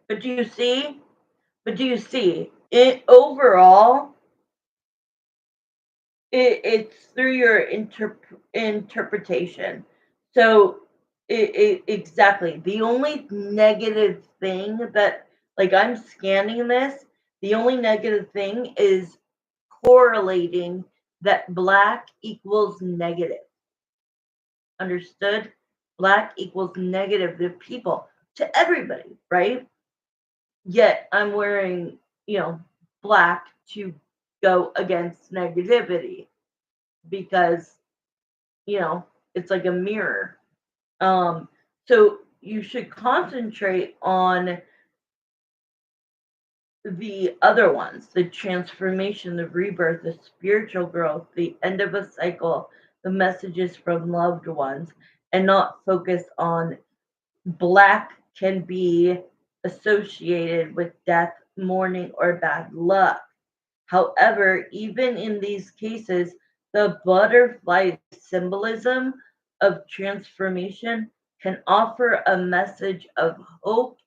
A: But do you see? But do you see? It overall, it's through your interpretation. So exactly the only negative thing that, like, I'm scanning this, the only negative thing is correlating that black equals negative. Understood? Black equals negative to people, to everybody, right? Yet I'm wearing, black to go against negativity because, you know, it's like a mirror. Um, so you should concentrate on the other ones: the transformation, the rebirth, the spiritual growth, the end of a cycle, the messages from loved ones, and not focus on black can be associated with death, mourning, or bad luck. However, even in these cases, the butterfly symbolism of transformation can offer a message of hope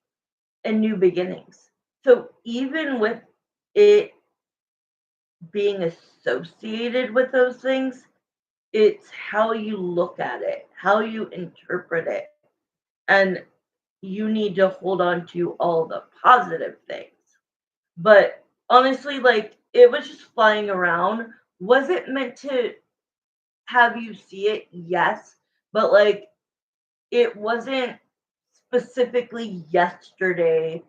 A: and new beginnings. So, even with it being associated with those things, it's how you look at it, how you interpret it. And you need to hold on to all the positive things. But honestly, like, it was just flying around. Was it meant to have you see it? Yes. But like, it wasn't specifically yesterday.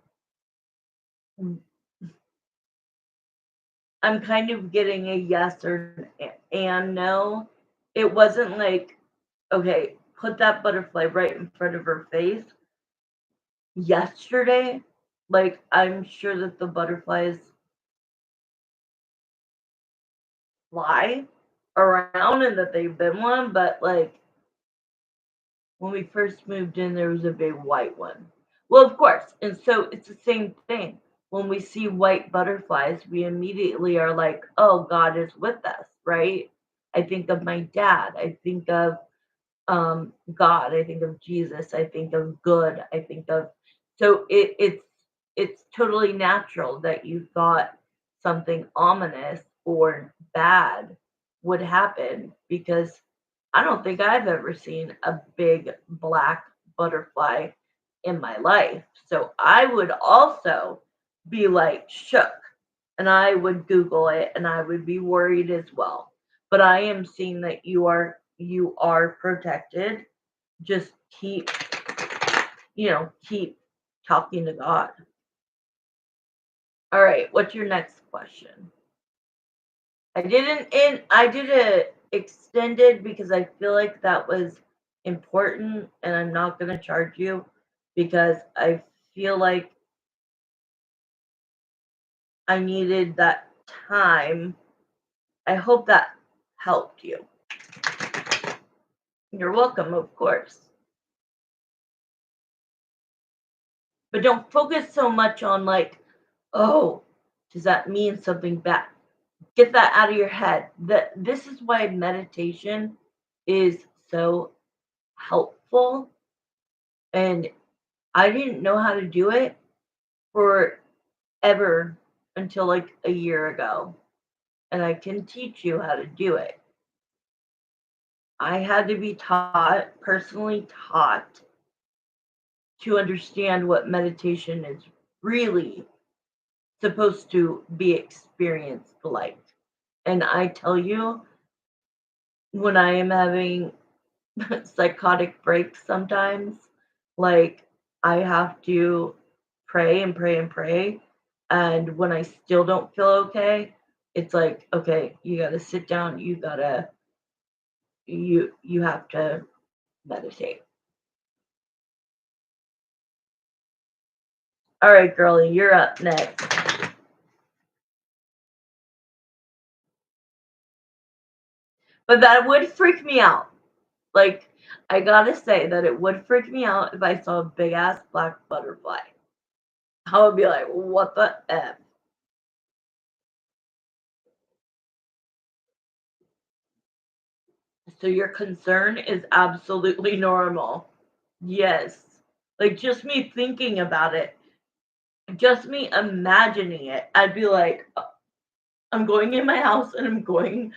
A: I'm kind of getting a yes or and no. It wasn't like, okay, put that butterfly right in front of her face yesterday. Like, I'm sure that the butterflies fly around and that they've been one, but like, when we first moved in, there was a big white one. Well, of course. And so it's the same thing. When we see white butterflies, we immediately are like, oh, God is with us, right? I think of my dad. I think of God. I think of Jesus. I think of good. I think of, so it's totally natural that you thought something ominous or bad would happen, because I don't think I've ever seen a big black butterfly in my life. So I would also be like shook, and I would Google it and I would be worried as well. But I am seeing that you are protected. Just keep talking to God. All right, what's your next question? I did it extended because I feel like that was important, and I'm not going to charge you because I feel like I needed that time. I hope that helped you. You're welcome, of course. But don't focus so much on like, oh, Does that mean something bad? Get that out of your head. That this is why meditation is so helpful. And I didn't know how to do it forever until like a year ago. And I can teach you how to do it. I had to be taught, personally taught, to understand what meditation is really supposed to be experienced like. And I tell you, when I am having psychotic breaks sometimes, like I have to pray and pray and pray. And when I still don't feel okay, it's like, okay, you gotta sit down, you have to meditate. All right, girlie, you're up next. But that would freak me out. Like, I gotta say that it would freak me out if I saw a big ass black butterfly. I would be like, what the F? So your concern is absolutely normal. Yes. Like just me thinking about it, just me imagining it, I'd be like, I'm going in my house and I'm going,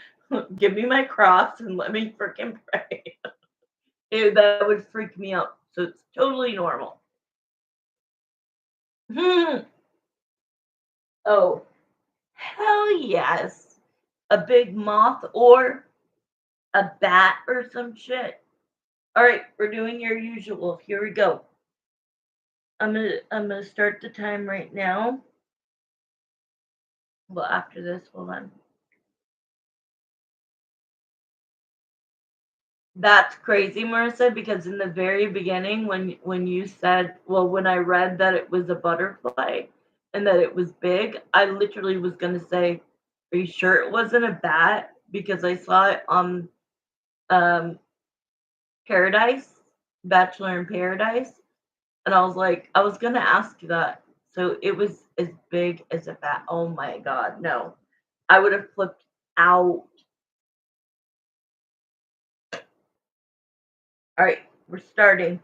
A: give me my cross and let me freaking pray. That would freak me out. So it's totally normal. Hmm. Oh, hell yes. A big moth or a bat or some shit. All right, we're doing your usual. Here we go. I'm gonna start the time right now. Well, after this, hold on. That's crazy, Marissa, because in the very beginning, when you said, well, when I read that it was a butterfly and that it was big, I literally was gonna say, "Are you sure it wasn't a bat?" Because I saw it on um, Paradise, Bachelor in Paradise, and I was like, I was gonna ask you that. So it was as big as a bat. Oh my god, no! I would have flipped out. All right, we're starting.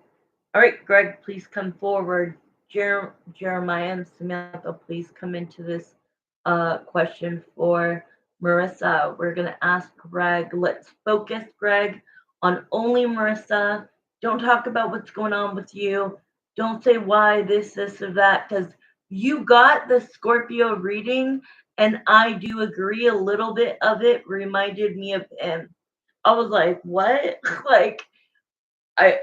A: All right, Greg, please come forward. Jeremiah and Samantha, please come into this question for Marissa. We're going to ask Greg. Let's focus, Greg, on only Marissa. Don't talk about what's going on with you. Don't say why this, or that, because you got the Scorpio reading, and I do agree a little bit of it reminded me of him. I was like, what? Like, I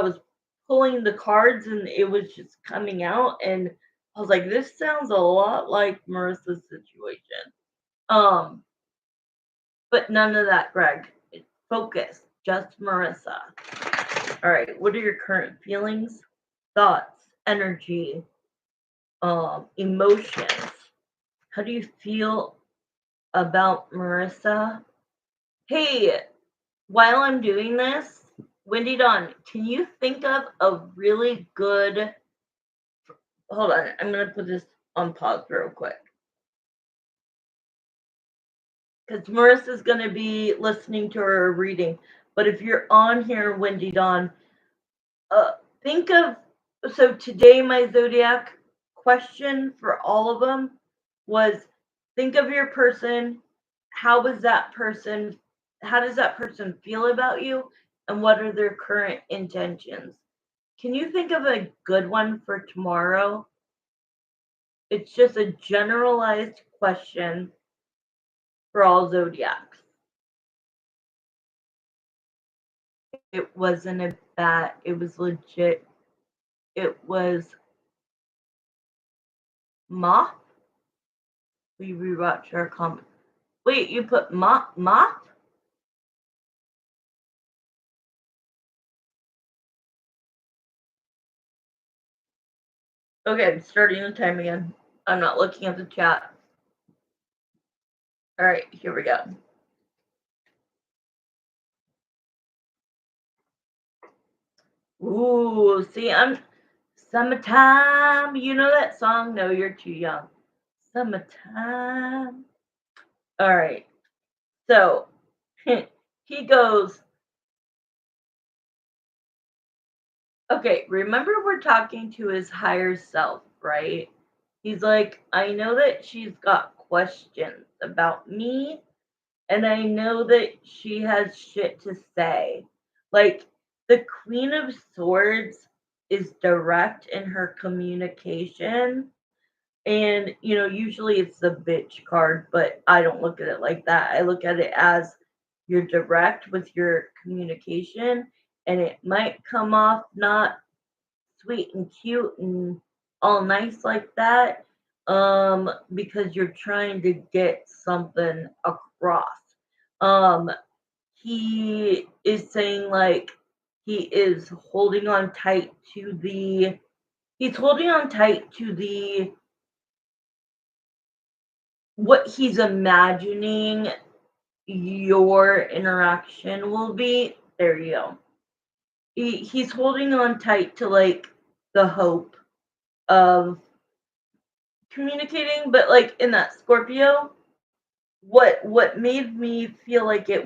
A: was pulling the cards and it was just coming out, and I was like, this sounds a lot like Marissa's situation. Um, but none of that, Greg. Focus, just Marissa. All right, what are your current feelings, thoughts, energy, emotions? How do you feel about Marissa? Hey, while I'm doing this, Wendy Dawn, can you think of a really good. Hold on, I'm gonna put this on pause real quick because Marissa's gonna be listening to her reading. But if you're on here, Wendy Dawn, uh, think of so today my zodiac question for all of them was think of your person. How was that person? How does that person feel about you? And what are their current intentions? Can you think of a good one for tomorrow? It's just a generalized question for all zodiacs. It wasn't a bat. It was legit. It was moth. We rewatched our comment. Wait, you put moth? Okay, I'm starting the time again. I'm not looking at the chat. All right, here we go. Ooh, see, I'm summertime. You know that song? No, you're too young. summertime. All right. So he goes, okay, remember we're talking to his higher self, right? He's like, I know that she's got questions about me, and I know that she has shit to say. Like, the Queen of Swords is direct in her communication. And, usually it's the bitch card, but I don't look at it like that. I look at it as you're direct with your communication, and it might come off not sweet and cute and all nice like that, because you're trying to get something across. Um, he is saying, like, he is holding on tight to the he's holding on tight to the what he's imagining your interaction will be. There you go. He's holding on tight to, like, the hope of communicating, but, like, in that Scorpio, what made me feel like it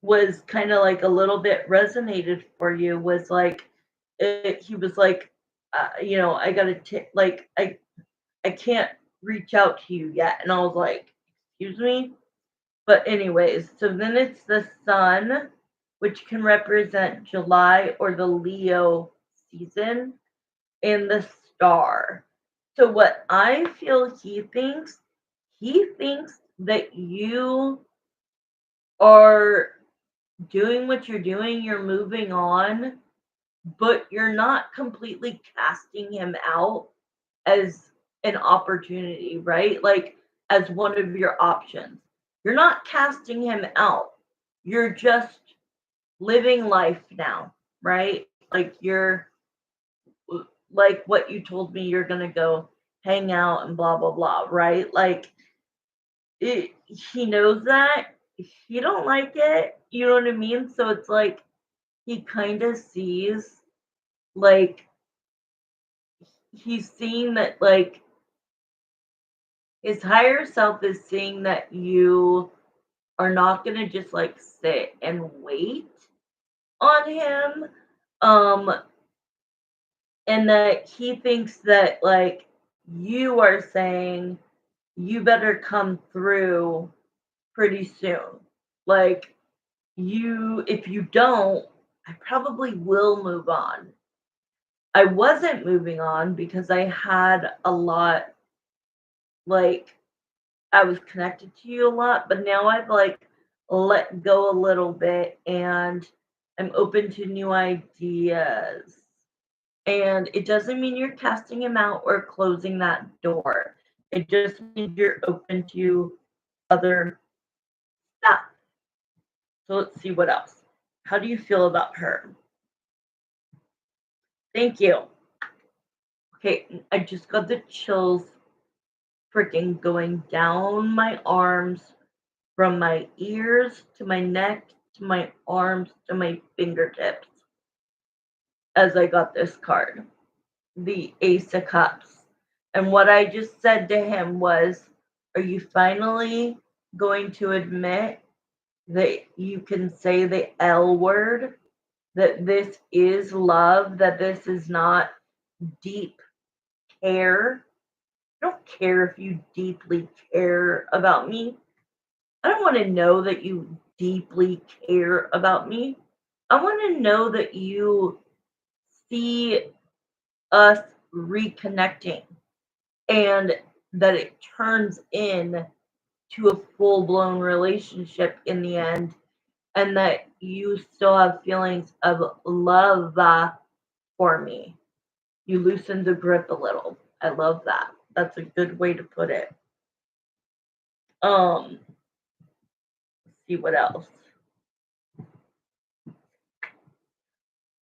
A: was kind of like a little bit resonated for you was like he was like, I gotta like I can't reach out to you yet, and I was like, excuse me. But anyways, so then it's the sun, which can represent July or the Leo season, and the star. So what I feel he thinks that you are doing what you're doing, you're moving on, but you're not completely casting him out as an opportunity, right? Like, as one of your options. You're not casting him out. You're just living life now, right? Like, you're like what you told me you're going to go hang out and blah blah blah, right? Like, he knows that he don't like it, you know what I mean? So it's like he kind of sees, like, he's seeing that, like, his higher self is seeing that you are not going to just like sit and wait on him, um and that he thinks that, like, you are saying you better come through pretty soon. Like, if you don't, I probably will move on. I wasn't moving on because I had a lot, like, I was connected to you a lot, but now I've, like, let go a little bit, and I'm open to new ideas. And it doesn't mean you're casting him out or closing that door. It just means you're open to other stuff. So let's see what else. How do you feel about her? Thank you. Okay, I just got the chills freaking going down my arms, from my ears to my neck to my arms to my fingertips, as I got this card, the Ace of Cups. And what I just said to him was, are you finally going to admit that you can say the L word? That this is love, that this is not deep care. I don't care if you deeply care about me. I don't want to know that you deeply care about me. I want to know that you see us reconnecting, and that it turns in to a full-blown relationship in the end, and that you still have feelings of love for me. You loosen the grip a little. I love that. That's a good way to put it. Let's see what else.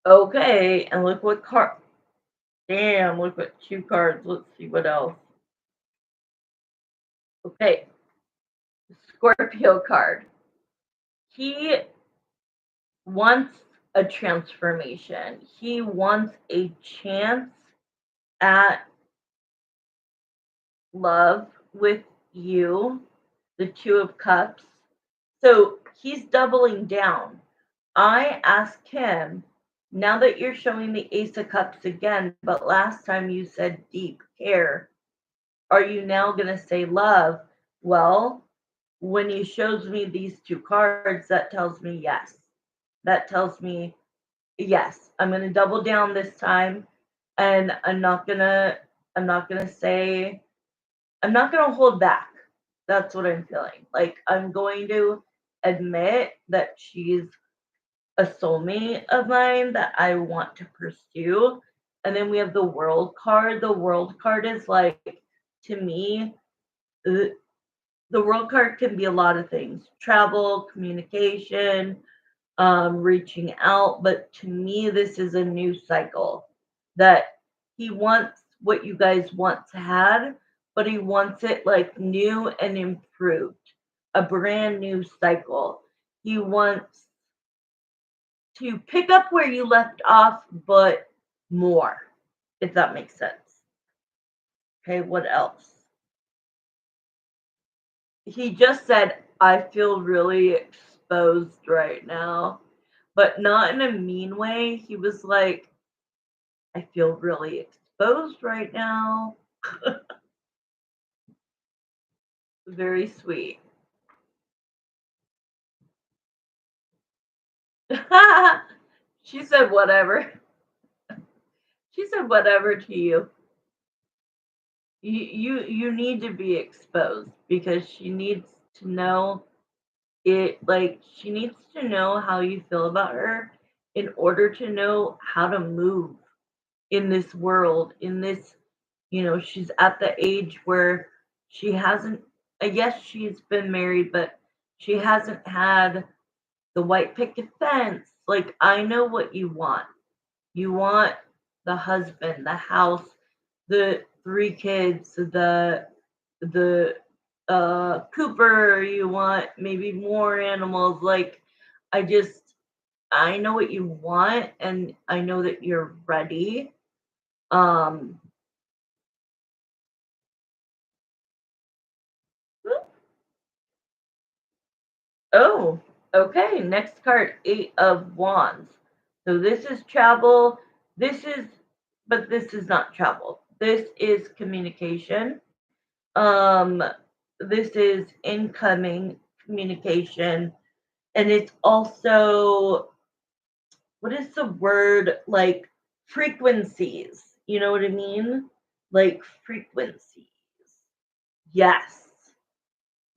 A: Okay, and look what card. Damn, look what two cards. Let's see what else. Okay, Scorpio card. He wants a transformation. He wants a chance at love. with you, the Two of Cups. So he's doubling down. I asked him, now that you're showing the Ace of Cups again, but last time you said deep care, are you now going to say love? Well, when he shows me these two cards, that tells me yes. That tells me yes. I'm going to double down this time, and I'm not going to say, I'm not going to hold back. That's what I'm feeling. Like, I'm going to admit that she's a soulmate of mine that I want to pursue. And then we have the world card. The world card is like, to me, the, the world card can be a lot of things: travel, communication, reaching out. But to me, this is a new cycle that he wants what you guys once had, but he wants it like new and improved, a brand new cycle. He wants to pick up where you left off, but more, if that makes sense. Okay, what else? He just said, I feel really exposed right now, but not in a mean way. He was like, I feel really exposed right now. Very sweet. She said, whatever. She said, whatever to you. You need to be exposed because she needs to know it. Like, she needs to know how you feel about her in order to know how to move in this world, in this, she's at the age where she hasn't, I guess she's been married, but she hasn't had the white picket fence. Like, I know what you want. You want the husband, the house, the three kids, the Cooper. You want maybe more animals. Like, I just, I know what you want, and I know that you're ready. Um, Oh, okay. Next card, Eight of Wands. So this is travel. This is, but this is not travel. This is communication. Um, this is incoming communication. And it's also, what is the word? Like frequencies. You know what I mean? Like frequencies. Yes.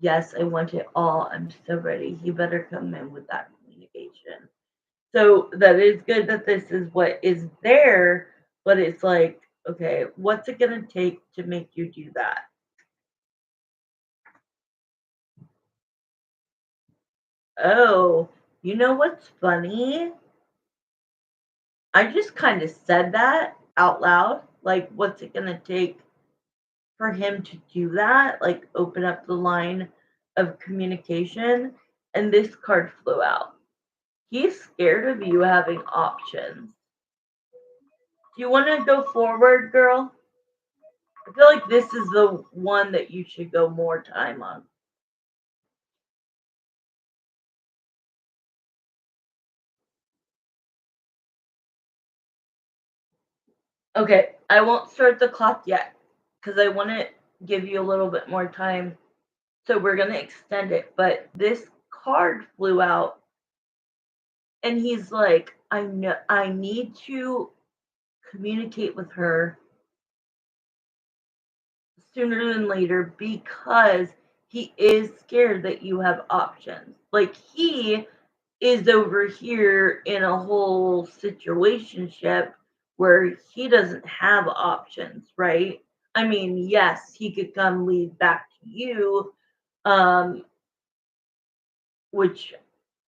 A: Yes, I want it all. I'm so ready. He better come in with that communication. So that is good that this is what is there, but it's like, okay, what's it going to take to make you do that? Oh, you know what's funny? I just kind of said that out loud. Like, what's it going to take for him to do that? Like, open up the line of communication. And this card flew out. He's scared of you having options. Do you want to go forward, girl? I feel like this is the one that you should go more time on. Okay, I won't start the clock yet because I want to give you a little bit more time. So we're going to extend it. But this card flew out, and he's like, I know I need to communicate with her sooner than later because he is scared that you have options. Like, he is over here in a whole situationship where he doesn't have options, right? I mean, yes, he could come lead back to you, um, which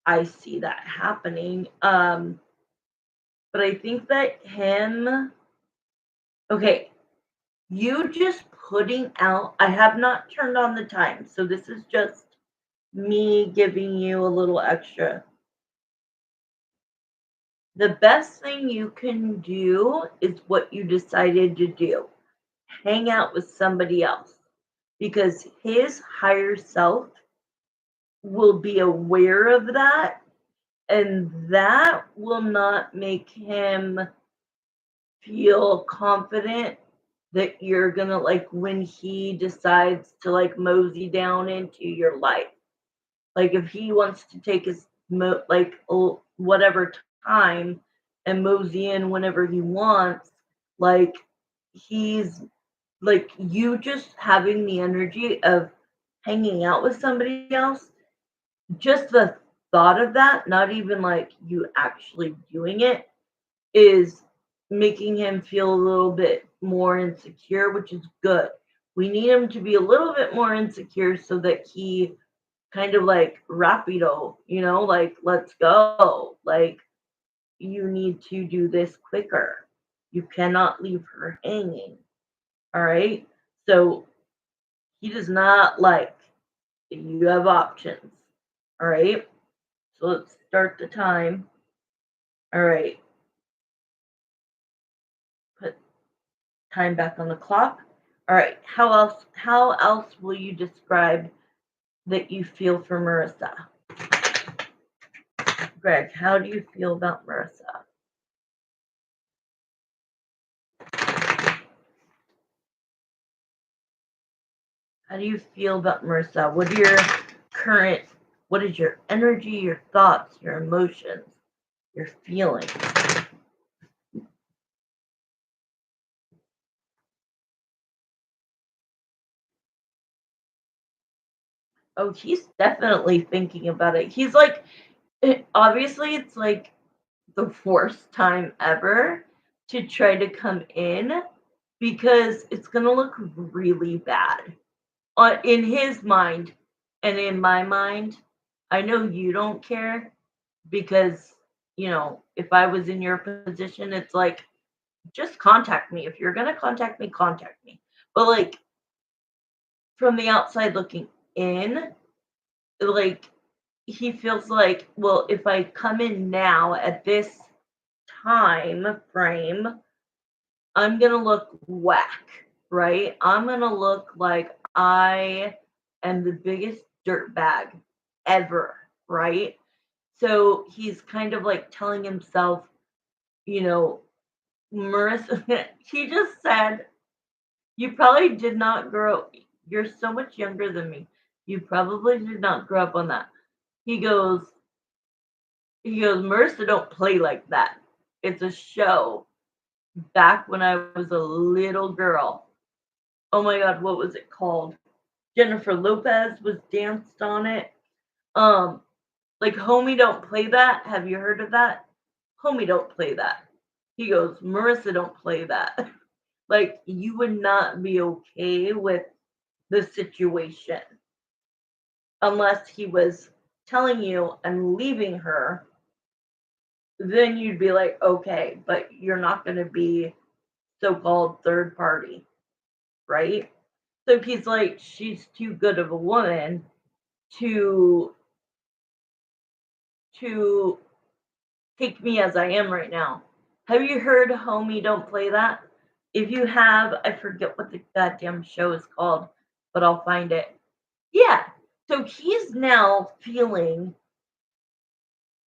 A: I see that happening. But I think that him, okay, you just putting out, I have not turned on the time, so this is just me giving you a little extra. The best thing you can do is what you decided to do: hang out with somebody else. because his higher self will be aware of that, and that will not make him feel confident that you're gonna like when he decides to like mosey down into your life. Like if he wants to take his whatever time and mosey in whenever he wants, like he's like you just having the energy of hanging out with somebody else, just the thought of that, not even like you actually doing it, is making him feel a little bit more insecure, which is good. We need him to be a little bit more insecure so that he kind of like rapido, like let's go. Like you need to do this quicker. You cannot leave her hanging. All right. So he does not like that you have options. All right. So let's start the time. All right. Put time back on the clock. All right. How else will you describe that you feel for Marissa? Greg, how do you feel about Marissa? How do you feel about Marissa? What is your energy, your thoughts, your emotions, your feelings? Oh, he's definitely thinking about it. He's like, obviously, it's like the worst time ever to try to come in because it's going to look really bad in his mind and in my mind. I know you don't care because, if I was in your position, it's like, just contact me. If you're going to contact me, contact me. But like from the outside looking in, like he feels like, well, if I come in now at this time frame, I'm going to look whack, right? I'm going to look like I am the biggest dirt bag ever, right? So he's kind of like telling himself, you know, Marissa, he just said, you probably did not grow, you're so much younger than me. You probably did not grow up on that. He goes, Marissa don't play like that. It's a show. Back when I was a little girl. Oh my God, what was it called? Jennifer Lopez was danced on it. Um, like Homie Don't Play That. Have you heard of that? Homie Don't Play That. He goes, Marissa don't play that. Like you would not be okay with the situation unless he was telling you I'm leaving her, then you'd be like, okay, but you're not going to be so-called third party, right? So he's like, she's too good of a woman to to take me as I am right now. Have you heard Homie Don't Play That? If you have, I forget what the goddamn show is called, but I'll find it. Yeah. So he's now feeling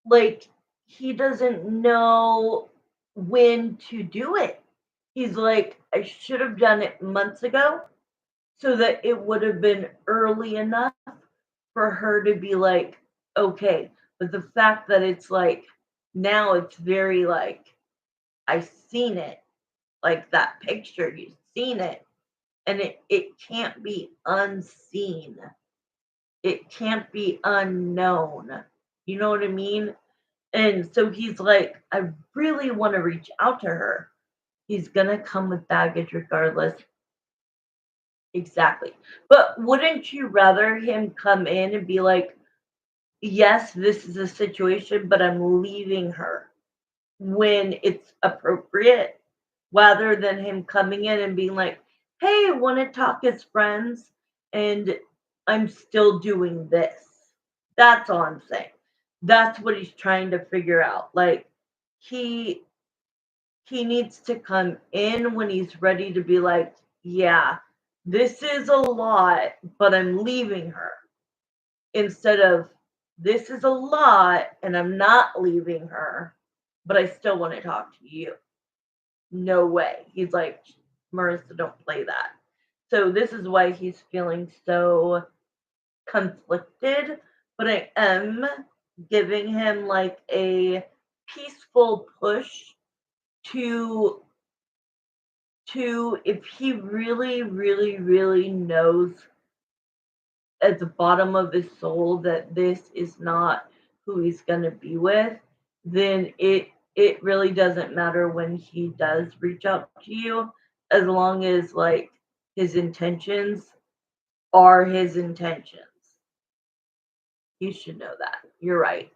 A: like he doesn't know when to do it. He's like, I should have done it months ago so that it would have been early enough for her to be like, okay. But the fact that it's like now it's very like, I've seen it, like that picture, you've seen it, and it can't be unseen. It can't be unknown. You know what I mean? And so he's like, I really want to reach out to her. He's going to come with baggage regardless. Exactly. But wouldn't you rather him come in and be like, yes, this is a situation, but I'm leaving her when it's appropriate, rather than him coming in and being like, hey, want to talk as friends? And I'm still doing this. That's all I'm saying. That's what he's trying to figure out. Like, he he needs to come in when he's ready to be like, yeah, this is a lot, but I'm leaving her. Instead of, this is a lot and I'm not leaving her, but I still want to talk to you. No way. He's like, Marissa, don't play that. So this is why he's feeling so conflicted, but I am giving him like a peaceful push to if he really, really, really knows at the bottom of his soul that this is not who he's gonna be with, then it really doesn't matter when he does reach out to you, as long as like his intentions are his intentions. You should know that. You're right.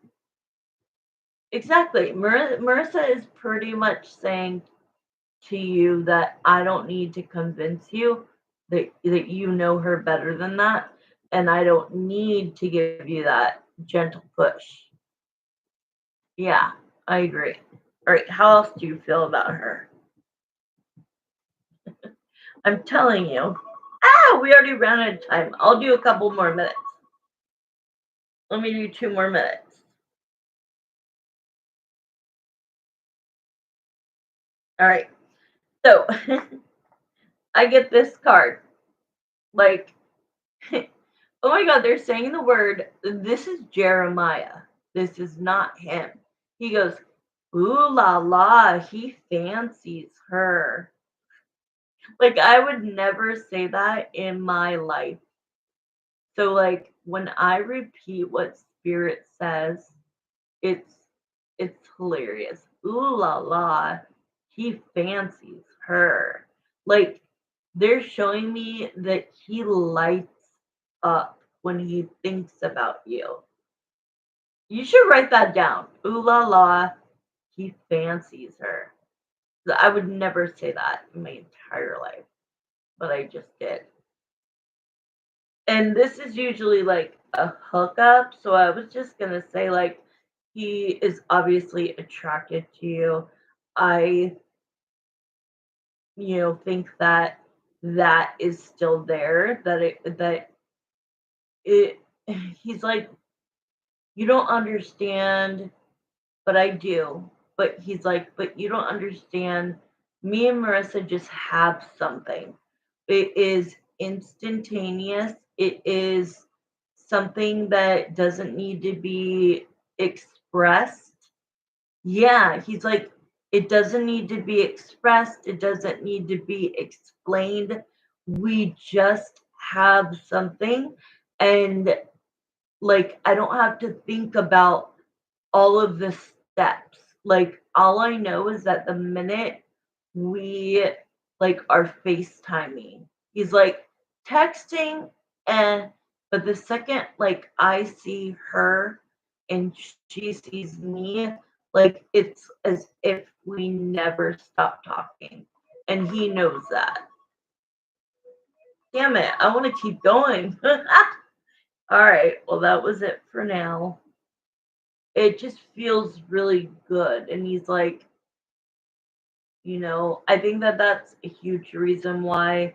A: Exactly. Marissa is pretty much saying to you that I don't need to convince you that you know her better than that, and I don't need to give you that gentle push. Yeah, I agree. All right, how else do you feel about her? I'm telling you. Ah, we already ran out of time. I'll do a couple more minutes. Let me do 2 more minutes. All right. So I get this card. Like, oh my God, they're saying the word. This is Jeremiah. This is not him. He goes, ooh la la, he fancies her. Like, I would never say that in my life. So, like, when I repeat what Spirit says, it's it's hilarious. Ooh la la, he fancies her. Like, they're showing me that he lights up when he thinks about you. You should write that down. Ooh la la, he fancies her. I would never say that in my entire life, but I just did. And this is usually like a hookup, so I was just gonna say like he is obviously attracted to you. I, think that that is still there. That it he's like, you don't understand, but I do. But he's like, but you don't understand. Me and Marissa just have something. It is instantaneous. It is something that doesn't need to be expressed. Yeah, he's like, it doesn't need to be expressed. It doesn't need to be explained. We just have something. And like, I don't have to think about all of the steps. Like, all I know is that the minute we like are FaceTiming, he's like texting, and but the second like I see her and she sees me, like it's as if we never stop talking. And he knows that. Damn it, I want to keep going. All right, well, that was it for now. It just feels really good. And he's like, I think that that's a huge reason why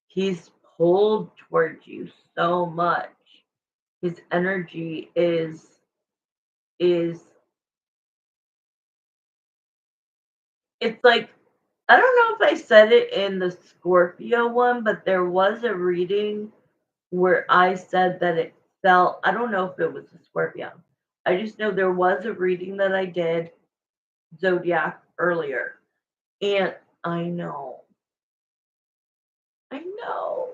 A: he's pulled towards you so much. His energy is it's like, I don't know if I said it in the Scorpio one, but there was a reading where I said that it felt, I don't know if it was a Scorpio. I just know there was a reading that I did, Zodiac, earlier. And I know, I know.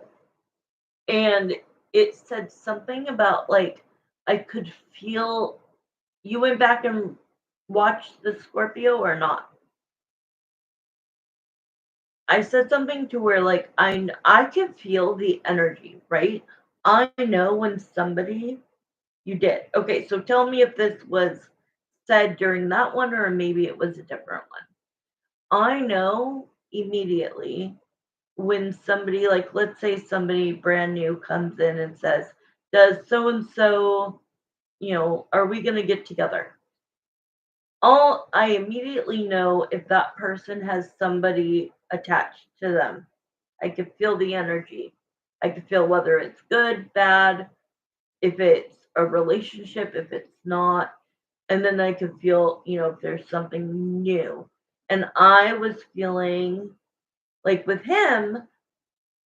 A: And it said something about like I could feel, you went back and watched the Scorpio or not? I said something to where like I can feel the energy, right? I know when somebody, you did. Okay, so tell me if this was said during that one or maybe it was a different one. I know immediately when somebody, like, let's say somebody brand new comes in and says, does so and so, are we going to get together? All I immediately know if that person has somebody attached to them. I could feel the energy. I could feel whether it's good, bad, if it's a relationship, if it's not. And then I could feel, if there's something new. And I was feeling like with him,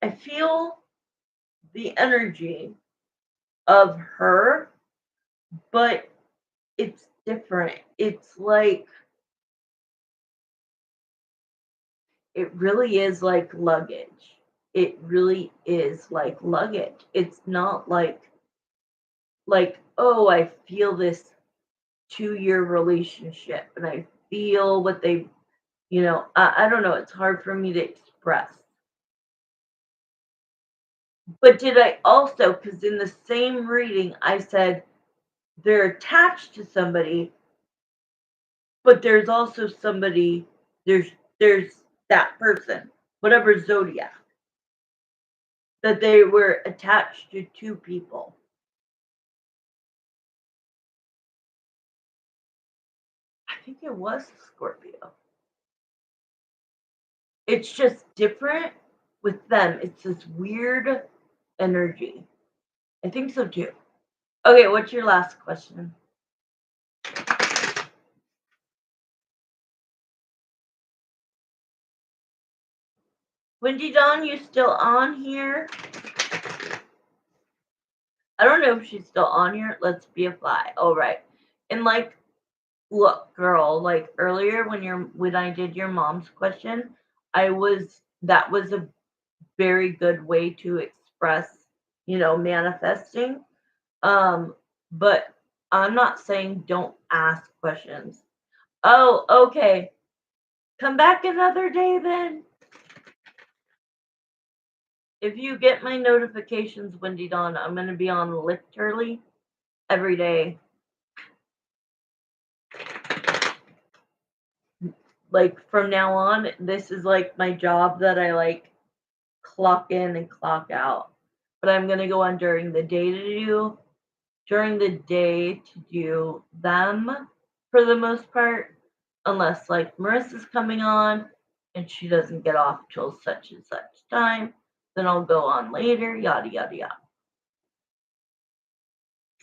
A: I feel the energy of her, but it's different. It's like, it really is like luggage. It really is like luggage. It's not like, oh, I feel this 2-year relationship and I feel what they, I don't know. It's hard for me to express. But did I also, because in the same reading, I said they're attached to somebody, but there's also somebody, there's that person, whatever zodiac, that they were attached to two people. I think it was Scorpio. It's just different with them. It's this weird energy. I think so too. Okay, what's your last question? Wendy Dawn, you still on here? I don't know if she's still on here. Let's be a fly. All right. And like, look, girl, like earlier when I did your mom's question, that was a very good way to express, manifesting. But I'm not saying don't ask questions. Oh, okay. Come back another day then. If you get my notifications, Wendy Dawn, I'm going to be on literally every day. Like from now on, this is like my job that I like clock in and clock out. But I'm going to go on during the day to do them for the most part, unless like Marissa's coming on and she doesn't get off till such and such time. Then I'll go on later, yada, yada, yada.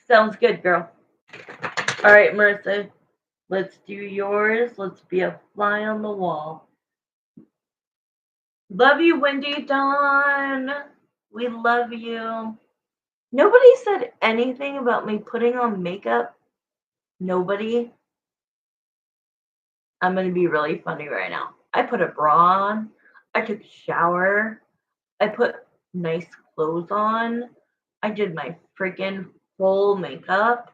A: Sounds good, girl. All right, Marissa, let's do yours. Let's be a fly on the wall. Love you, Wendy Dawn. We love you. Nobody said anything about me putting on makeup. Nobody. I'm going to be really funny right now. I put a bra on. I took a shower. I put nice clothes on. I did my freaking full makeup.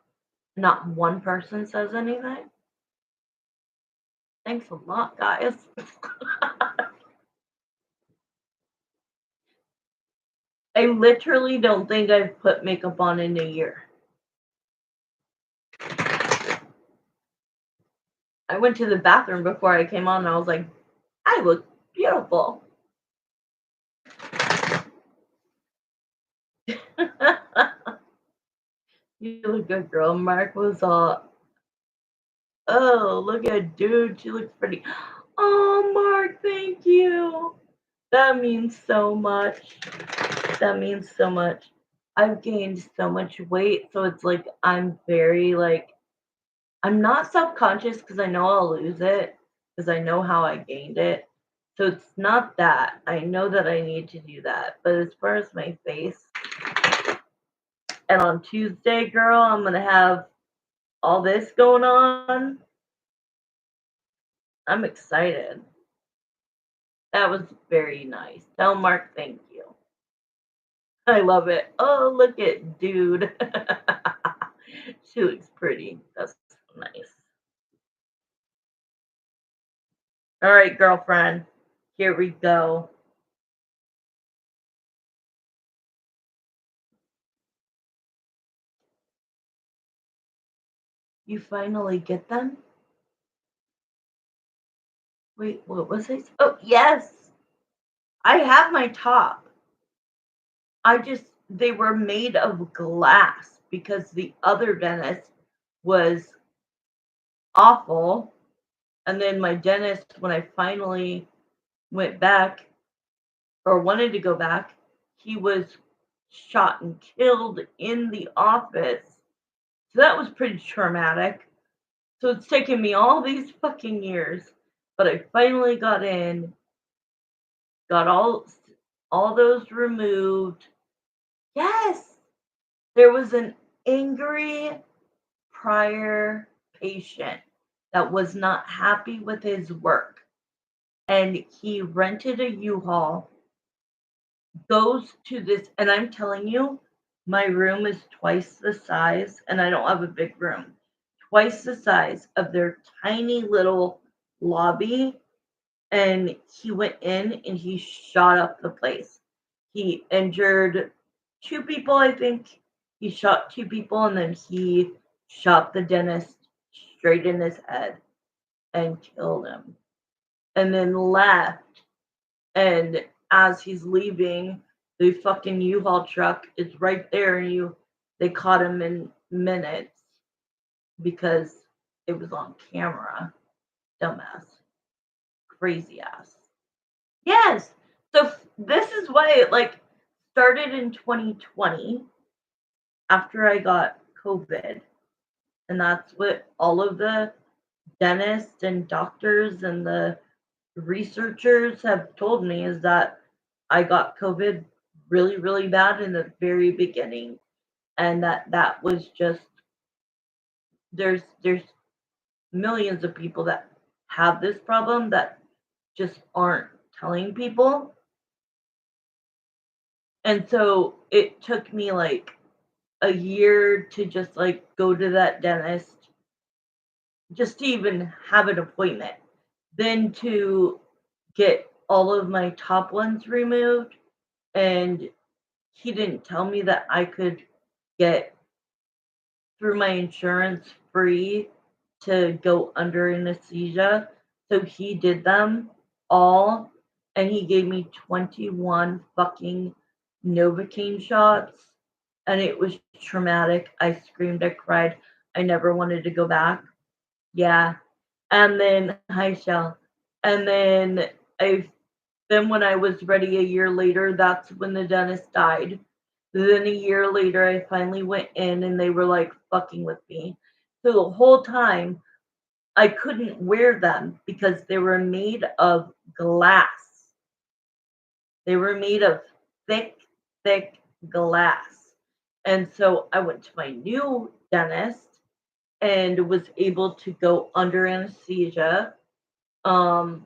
A: Not one person says anything. Thanks a lot, guys. I literally don't think I've put makeup on in a year. I went to the bathroom before I came on and I was like, I look beautiful. You look good, girl. Mark was all, oh, look at dude. She looks pretty. Oh, Mark, thank you. That means so much. That means so much. I've gained so much weight, so it's like I'm very like I'm not self-conscious because I know I'll lose it because I know how I gained it. So it's not that. I know that I need to do that. But as far as my face, and on Tuesday, girl, I'm gonna have all this going on. I'm excited. That was very nice. Tell Mark thank you. I love it. Oh, look at dude. She looks pretty. That's nice. All right, girlfriend. Here we go. You finally get them? Wait, what was it? Oh, yes. I have my top. They were made of glass because the other dentist was awful. And then my dentist, when I finally went back, or wanted to go back, he was shot and killed in the office. So that was pretty traumatic. So it's taken me all these fucking years, but I finally got in, got all those removed. Yes, there was an angry prior patient that was not happy with his work, and he rented a U-Haul, goes to this, and I'm telling you, my room is twice the size, and I don't have a big room, twice the size of their tiny little lobby. And he went in and he shot up the place. He injured two people, I think. He shot two people, and then he shot the dentist straight in his head and killed him. And then left. And as he's leaving, the fucking U-Haul truck is right there, and they caught him in minutes because it was on camera. Dumbass. Crazy ass. Yes. So this is why it started in 2020 after I got COVID. And that's what all of the dentists and doctors and the researchers have told me, is that I got COVID really, really bad in the very beginning. And that was just, there's millions of people that have this problem that just aren't telling people. And so it took me a year to just go to that dentist, just to even have an appointment, then to get all of my top ones removed. And he didn't tell me that I could get through my insurance free to go under anesthesia. So he did them all, and he gave me 21 fucking Novocaine shots, and it was traumatic. I screamed, I cried. I never wanted to go back. Yeah. And then, hi, Shell. And then when I was ready a year later, that's when the dentist died. Then a year later, I finally went in, and they were fucking with me. So the whole time, I couldn't wear them because they were made of glass. They were made of thick, thick glass. And so I went to my new dentist and was able to go under anesthesia to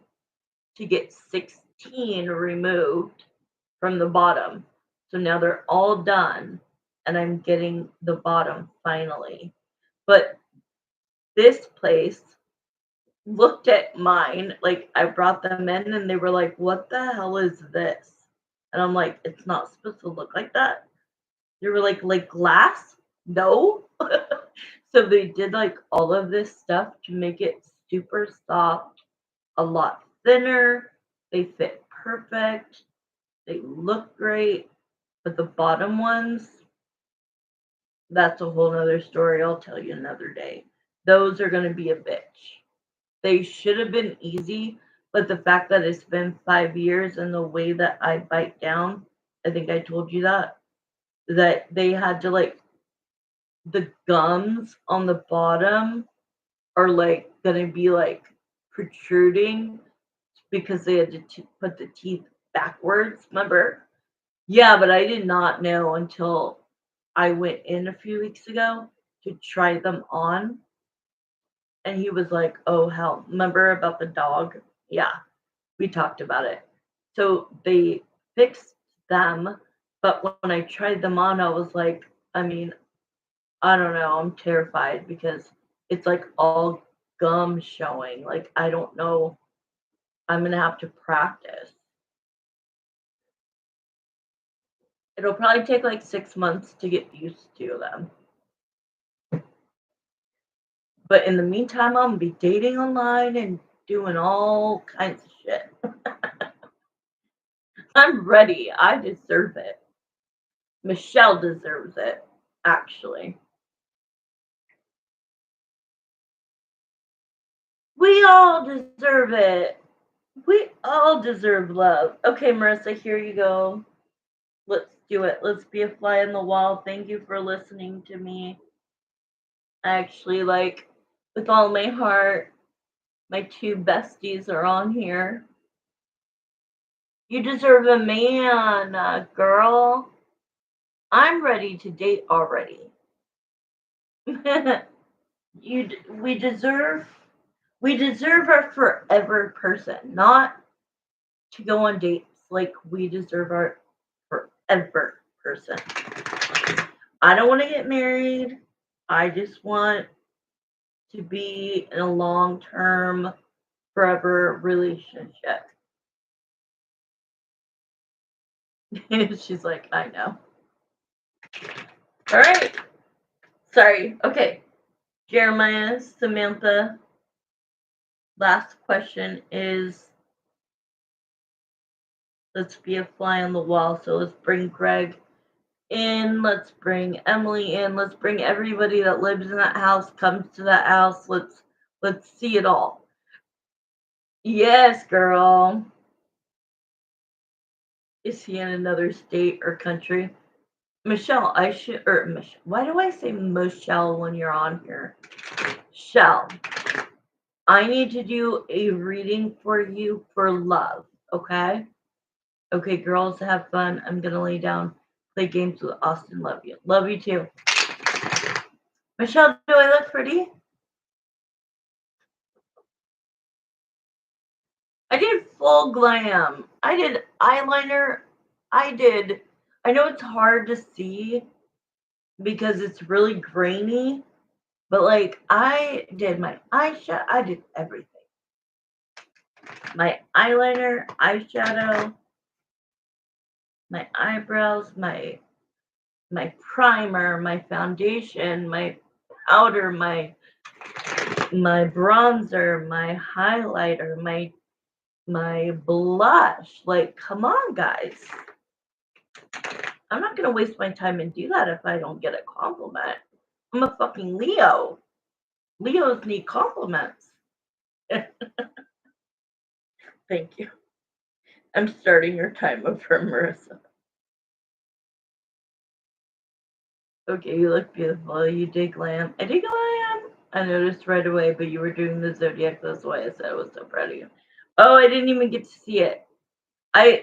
A: get 16 removed from the bottom. So now they're all done, and I'm getting the bottom finally. But this place looked at mine, I brought them in, and they were like, "What the hell is this?" And I'm like, "It's not supposed to look like that." They were like glass? No. So they did all of this stuff to make it super soft, a lot thinner. They fit perfect. They look great. But the bottom ones, that's a whole nother story. I'll tell you another day. Those are going to be a bitch. They should have been easy, but the fact that it's been 5 years and the way that I bite down, I think I told you that they had to the gums on the bottom are gonna be protruding because they had to put the teeth backwards. Remember? Yeah, but I did not know until I went in a few weeks ago to try them on, and he was like, "Oh hell!" Remember about the dog? Yeah, we talked about it. So they fixed them, but when I tried them on, I was like, I mean, I don't know. I'm terrified because it's all gum showing. I don't know. I'm gonna have to practice. It'll probably take 6 months to get used to them. But in the meantime, I'm gonna be dating online and doing all kinds of shit. I'm ready. I deserve it. Michelle deserves it, actually. We all deserve it. We all deserve love. Okay, Marissa, here you go. Let's do it. Let's be a fly on the wall. Thank you for listening to me. I actually like, with all my heart, my two besties are on here. You deserve a man, girl. I'm ready to date already. We deserve our forever person, not to go on dates. Like we deserve our forever person. I don't want to get married. I just want to be in a long-term, forever relationship. She's like, I know. All right. Sorry. Okay. Jeremiah, Samantha, last question is, let's be a fly on the wall. So let's bring Greg in. Let's bring Emily in. Let's bring everybody that lives in that house, comes to that house. Let's see it all. Yes, girl. Is he in another state or country? Michelle, why do I say Michelle when you're on here? Shell, I need to do a reading for you for love, okay? Okay, girls, have fun. I'm gonna lay down, play games with Austin. Love you. Love you too. Michelle, do I look pretty? I did full glam. I did eyeliner. I know it's hard to see because it's really grainy, but like I did my eyeshadow, I did everything. My eyeliner, eyeshadow, my eyebrows, my primer, my foundation, my powder, my bronzer, my highlighter, my blush. Like, come on, guys. I'm not gonna waste my time and do that if I don't get a compliment. I'm a fucking Leo. Leos need compliments. Thank you. I'm starting your timer for Marissa. Okay, you look beautiful. You dig glam. I dig glam. I noticed right away, but you were doing the Zodiac. That's why I said I was so proud of you. Oh, I didn't even get to see it.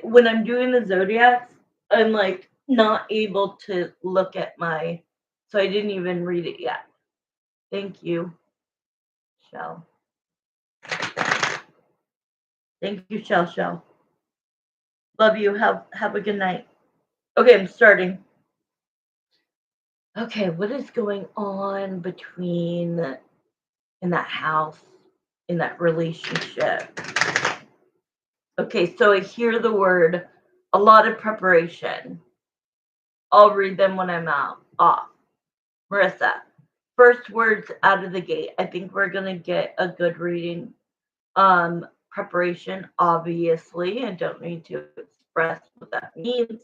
A: When I'm doing the Zodiacs, I'm like not able to look at so I didn't even read it yet. Thank you, Shell. Thank you, Shell. Love you. Have a good night. Okay, I'm starting. Okay, what is going on between in that house, in that relationship? Okay, so I hear the word a lot of preparation. I'll read them when I'm off. Marissa, first words out of the gate. I think we're gonna get a good reading. Preparation, obviously. I don't need to express what that means.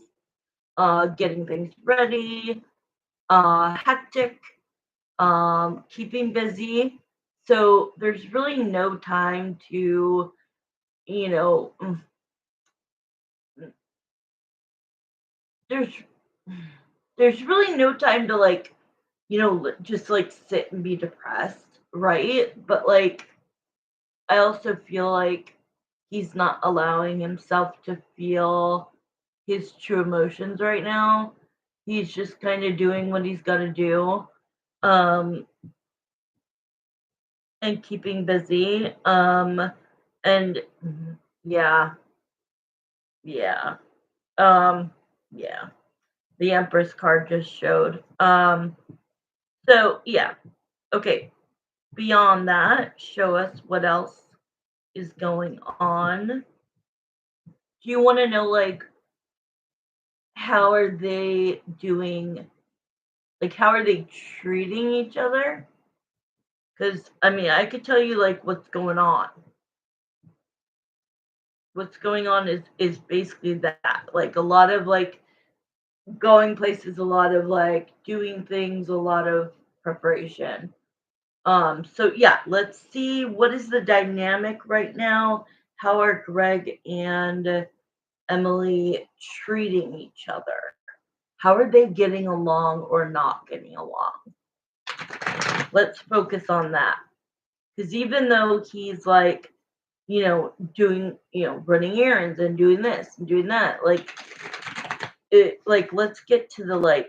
A: Getting things ready, hectic, keeping busy. So there's really no time to, you know, there's there's really no time to like, just like sit and be depressed, right? But like I also feel like he's not allowing himself to feel his true emotions right now. He's just kind of doing what he's got to do, um, and keeping busy. And yeah, yeah, um, yeah. The Empress card just showed. So yeah, okay. Beyond that, show us what else is going on. Do you want to know like how are they doing? Like how are they treating each other? Because I mean, I could tell you like what's going on. What's going on is basically that like a lot of like going places, a lot of like doing things, a lot of preparation. So yeah, let's see what is the dynamic right now. how are Greg and Emily treating each other? How are they getting along or not getting along? Let's focus on that. Because even though he's like, doing, running errands and doing this and doing that, let's get to the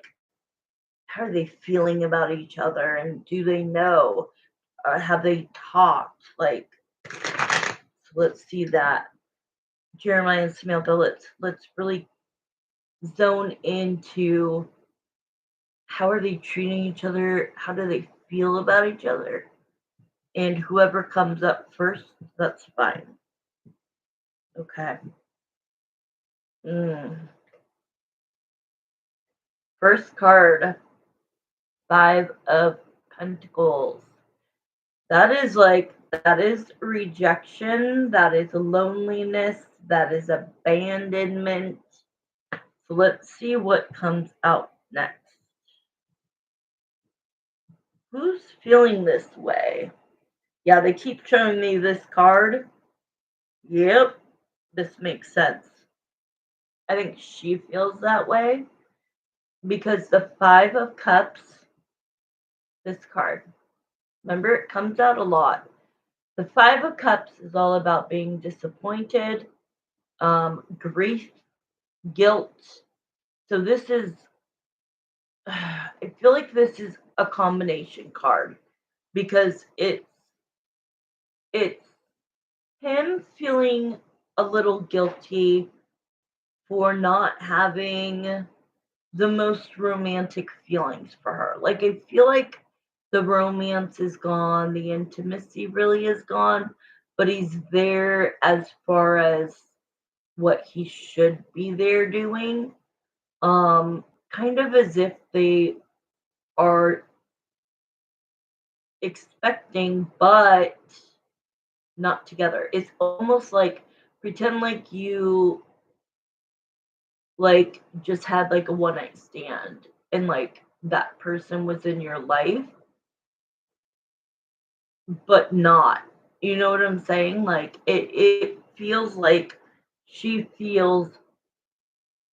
A: how are they feeling about each other and do they know? Have they talked? So let's see that. Jeremiah and Samantha, let's really zone into how are they treating each other? How do they feel about each other? And whoever comes up first, that's fine. Okay. Mm. First card, Five of Pentacles. That is rejection, that is loneliness, that is abandonment. So let's see what comes out next. Who's feeling this way? Yeah, they keep showing me this card. Yep, this makes sense. I think she feels that way because the Five of Cups, this card, remember it comes out a lot. The Five of Cups is all about being disappointed, grief, guilt. So this is, I feel like this is a combination card because it's him feeling a little guilty for not having the most romantic feelings for her. Like, I feel like the romance is gone, the intimacy really is gone, but he's there as far as what he should be there doing. Kind of as if they are expecting, but not together. It's almost like pretend like you just had like a one night stand and like that person was in your life but not. You know what I'm saying? Like it feels like she feels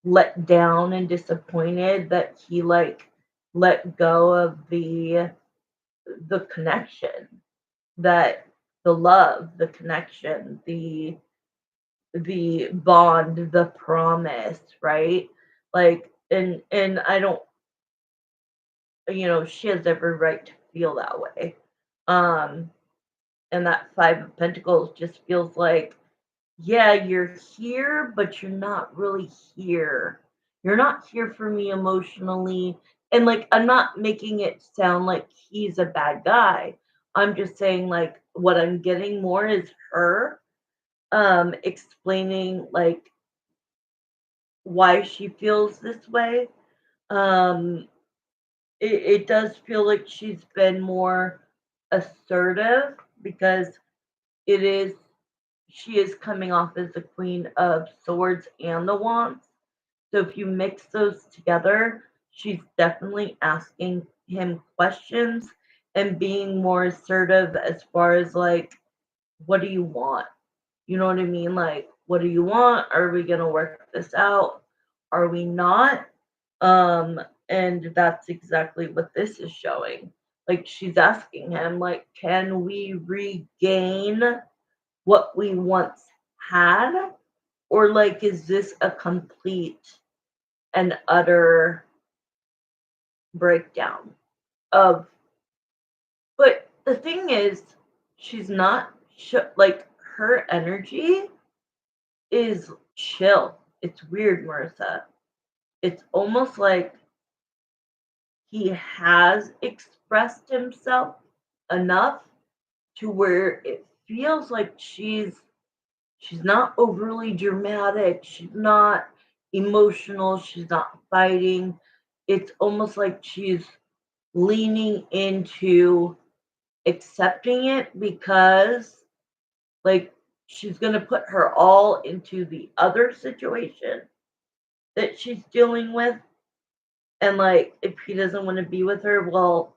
A: let down and disappointed that he like let go of the connection, that the love, the connection, the bond, the promise, right? Like and I don't, she has every right to feel that way. Um and that Five of Pentacles just feels like, yeah, you're here, but you're not really here. You're not here for me emotionally. And like, I'm not making it sound like he's a bad guy. I'm just saying, like, what I'm getting more is her explaining like why she feels this way. Um, it does feel like she's been more assertive because it is she is coming off as the Queen of Swords and the Wands. So if you mix those together, she's definitely asking him questions and being more assertive as far as like, what do you want? You know what I mean? Like, what do you want? Are we gonna work this out? Are we not? And that's exactly what this is showing. Like she's asking him, like, can we regain what we once had? Or like is this a complete and utter breakdown of but the thing is she's not like her energy is chill. It's weird, Marissa. It's almost like he has expressed himself enough to where it feels like she's not overly dramatic, she's not emotional, she's not fighting. It's almost like she's leaning into accepting it because like she's going to put her all into the other situation that she's dealing with. And like, if he doesn't want to be with her, well,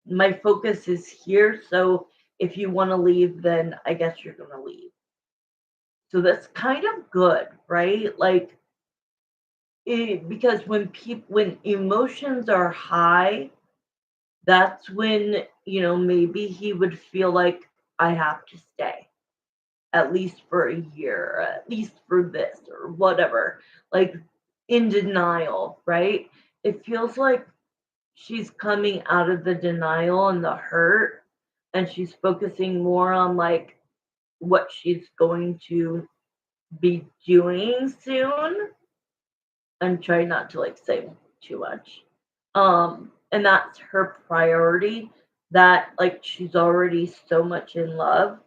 A: my focus is here. So if you want to leave, then I guess you're going to leave. So that's kind of good, right? Like because when emotions are high, that's when, maybe he would feel like I have to stay at least for a year, or at least for this or whatever. Like in denial, right? It feels like she's coming out of the denial and the hurt, and she's focusing more on like what she's going to be doing soon, and try not to like say too much. And that's her priority, that like she's already so much in love,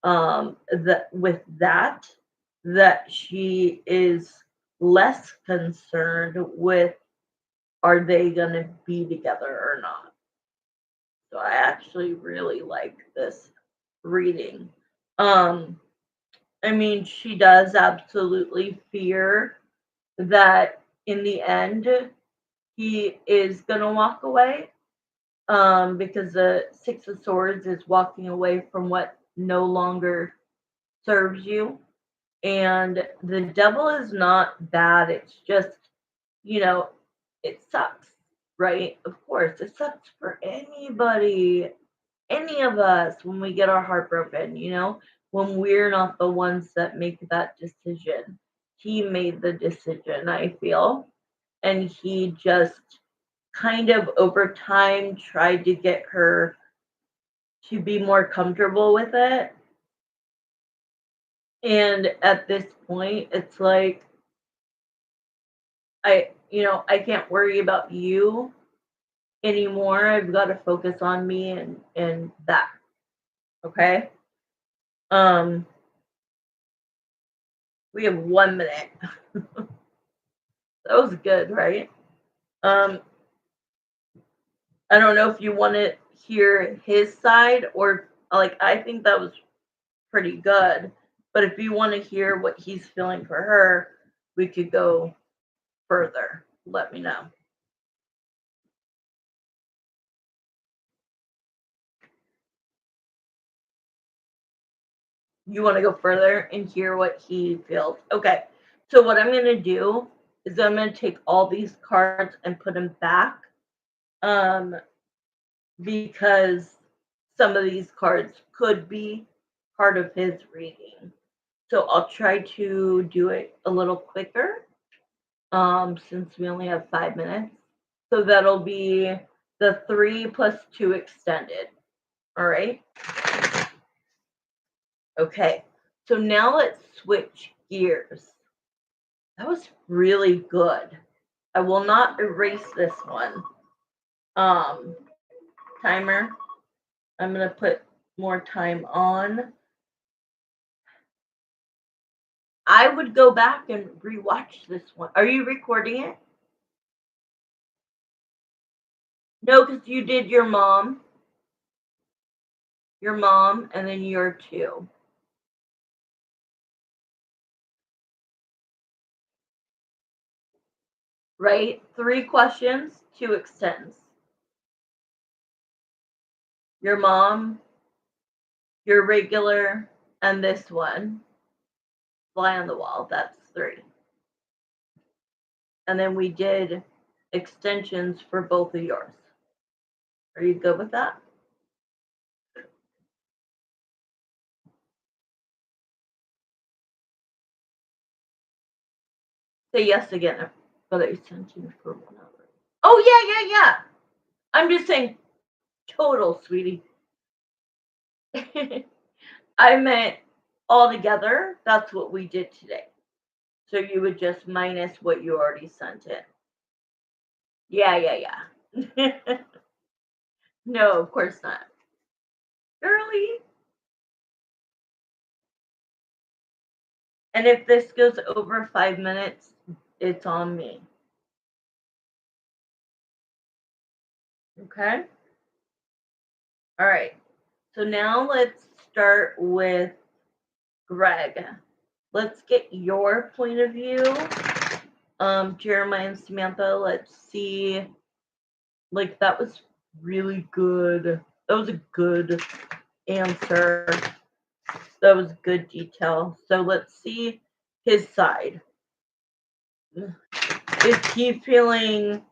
A: that with that she is less concerned with, are they going to be together or not. So I actually really like this reading. um I mean, she does absolutely fear that in the end he is going to walk away, because the Six of Swords is walking away from what no longer serves you. And the devil is not bad. It's just, you know, it sucks, right? Of course, it sucks for anybody, any of us, when we get our heart broken, when we're not the ones that make that decision. He made the decision, I feel. And he just kind of over time tried to get her to be more comfortable with it. And at this point, it's like, I can't worry about you anymore. I've got to focus on me and that. Okay. Um, we have 1 minute. That was good, right? Um, I don't know if you want to hear his side, or like, I think that was pretty good. But if you want to hear what he's feeling for her, we could go further. Let me know. You want to go further and hear what he feels? Okay. So what I'm going to do is I'm going to take all these cards and put them back, um, because some of these cards could be part of his reading. So I'll try to do it a little quicker, since we only have 5 minutes. So that'll be the 3 plus 2 extended. All right. Okay. So now let's switch gears. That was really good. I will not erase this one. Um, Timer. I'm going to put more time on. I would go back and rewatch this one. Are you recording it? No, because you did your mom, and then your two. Right? 3 questions, 2 extends. Your mom, your regular, and this one. Fly on the wall. That's 3. And then we did extensions for both of yours. Are you good with that? Say yes again. But extension for 1 hour. Oh, yeah. I'm just saying total, sweetie. I meant all together. That's what we did today. So you would just minus what you already sent in. Yeah. No, of course not. Girly. And if this goes over 5 minutes, it's on me. Okay? All right. So now let's start with Greg. Let's get your point of view. Jeremiah and Samantha, let's see. Like, that was really good. That was a good answer. That was good detail. So let's see his side. Is he feeling,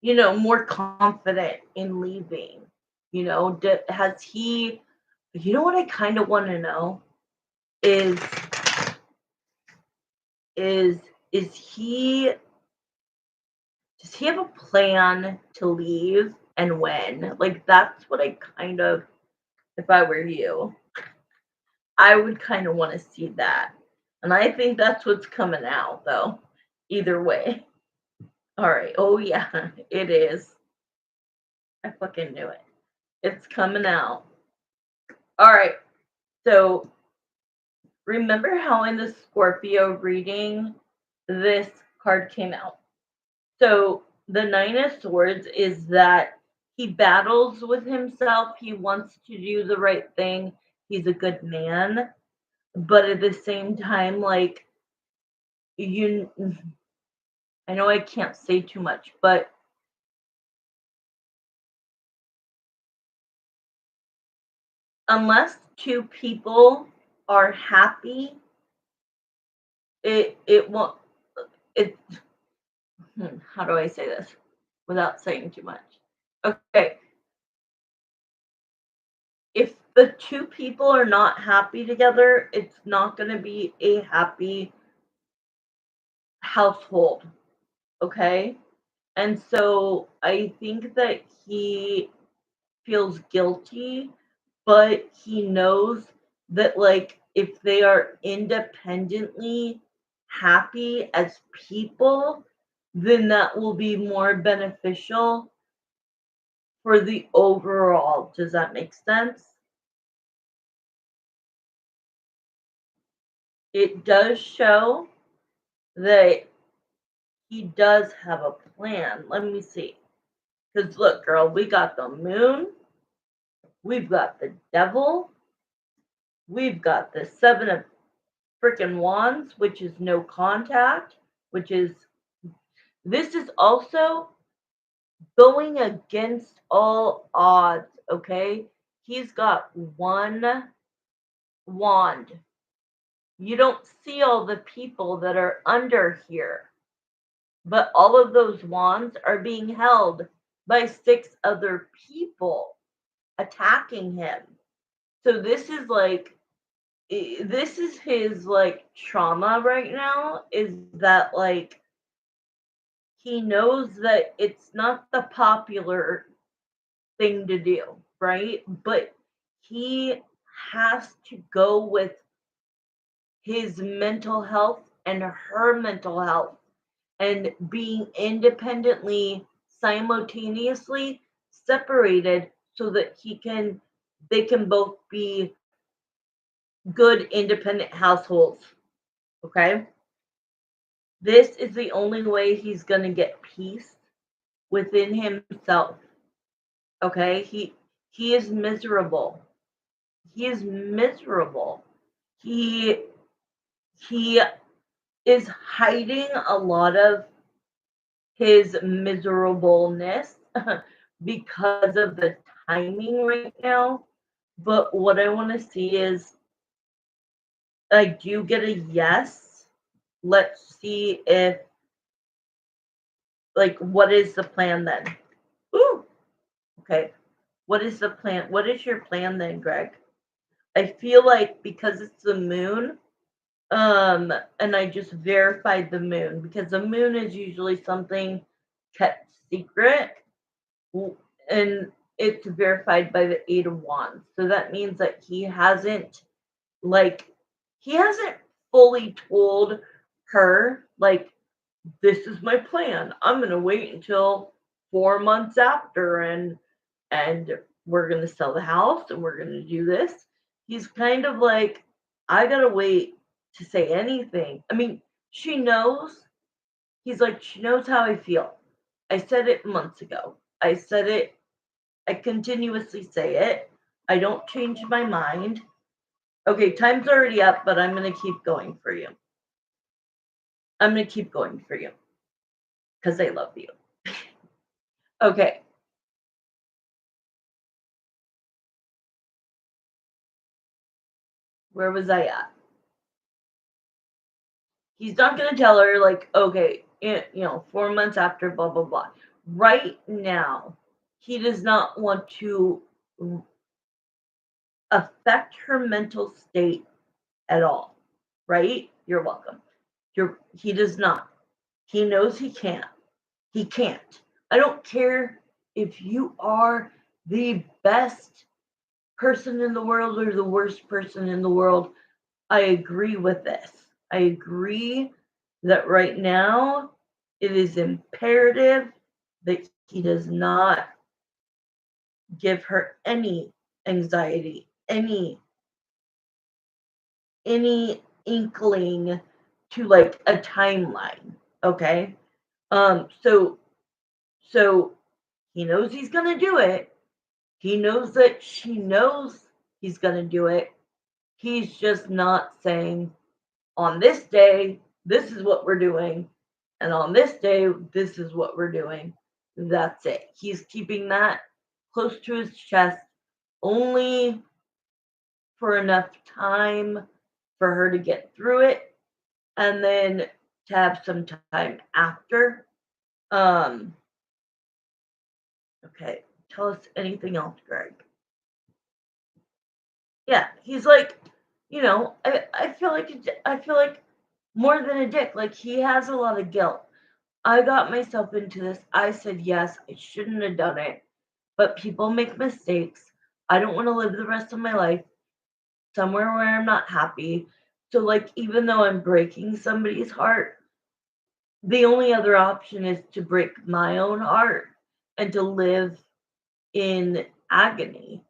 A: more confident in leaving? Has he, what I kind of want to know is, is, is he, does he have a plan to leave and when? Like, that's what I kind of, if I were you, I would kind of want to see that. And I think that's what's coming out, though. Either way. All right. Oh, yeah, it is. I fucking knew it. It's coming out. All right. So remember how in the Scorpio reading this card came out? So the Nine of Swords is that he battles with himself. He wants to do the right thing. He's a good man. But at the same time, like, you, I know I can't say too much, but unless two people are happy, it won't, it, how do I say this without saying too much? Okay, if the two people are not happy together, it's not going to be a happy household, okay? And so I think that he feels guilty, but he knows that, like, if they are independently happy as people, then that will be more beneficial for the overall. Does that make sense? It does show that he does have a plan. Let me see. Because look, girl, we got the moon, we've got the devil, we've got the seven of freaking wands, which is no contact, which is, this is also going against all odds, okay? He's got one wand. You don't see all the people that are under here, but all of those wands are being held by six other people attacking him. So this is like, this is his like trauma right now, is that, like, he knows that it's not the popular thing to do, right? But he has to go with his mental health and her mental health, and being independently simultaneously separated so that they can both be good independent households. Okay, this is the only way he's going to get peace within himself. Okay, he is miserable. He is miserable. He he is hiding a lot of his miserableness because of the timing right now. But what I want to see is, I do get a yes. Let's see if, like, what is the plan then? Ooh, okay. What is the plan? What is your plan then, Greg? I feel like because it's the moon, and I just verified the moon because the moon is usually something kept secret, and it's verified by the Eight of Wands. So that means that like, he hasn't fully told her, like, this is my plan. I'm gonna wait until 4 months after, and we're gonna sell the house and we're gonna do this. He's kind of like, I gotta wait to say anything. I mean, she knows. He's like, she knows how I feel. I said it months ago. I said it. I continuously say it. I don't change my mind. Okay, time's already up, but I'm gonna keep going for you. I'm gonna keep going for you because I love you. Okay. Where was I at? He's not going to tell her, like, okay, 4 months after, blah, blah, blah. Right now, he does not want to affect her mental state at all. Right? You're welcome. He does not. He knows he can't. He can't. I don't care if you are the best person in the world or the worst person in the world. I agree with this. I agree that right now it is imperative that he does not give her any anxiety, any inkling to like a timeline. Okay. So he knows he's gonna do it. He knows that she knows he's gonna do it. He's just not saying, on this day, this is what we're doing, and on this day, this is what we're doing. That's it. He's keeping that close to his chest only for enough time for her to get through it and then to have some time after. Um, okay, tell us anything else, Greg. Yeah, he's like, I feel like more than a dick. Like he has a lot of guilt. I got myself into this. I said yes, I shouldn't have done it. But people make mistakes. I don't want to live the rest of my life somewhere where I'm not happy. So like even though I'm breaking somebody's heart, the only other option is to break my own heart and to live in agony.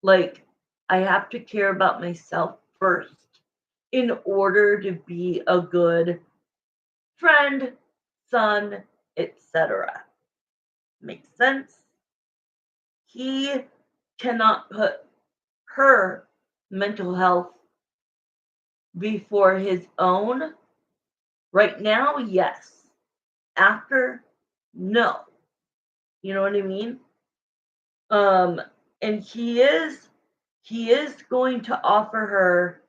A: Like, I have to care about myself first in order to be a good friend, son, etc. Makes sense? He cannot put her mental health before his own. Right now, yes. After, no. You know what I mean? Um, and he is going to offer her,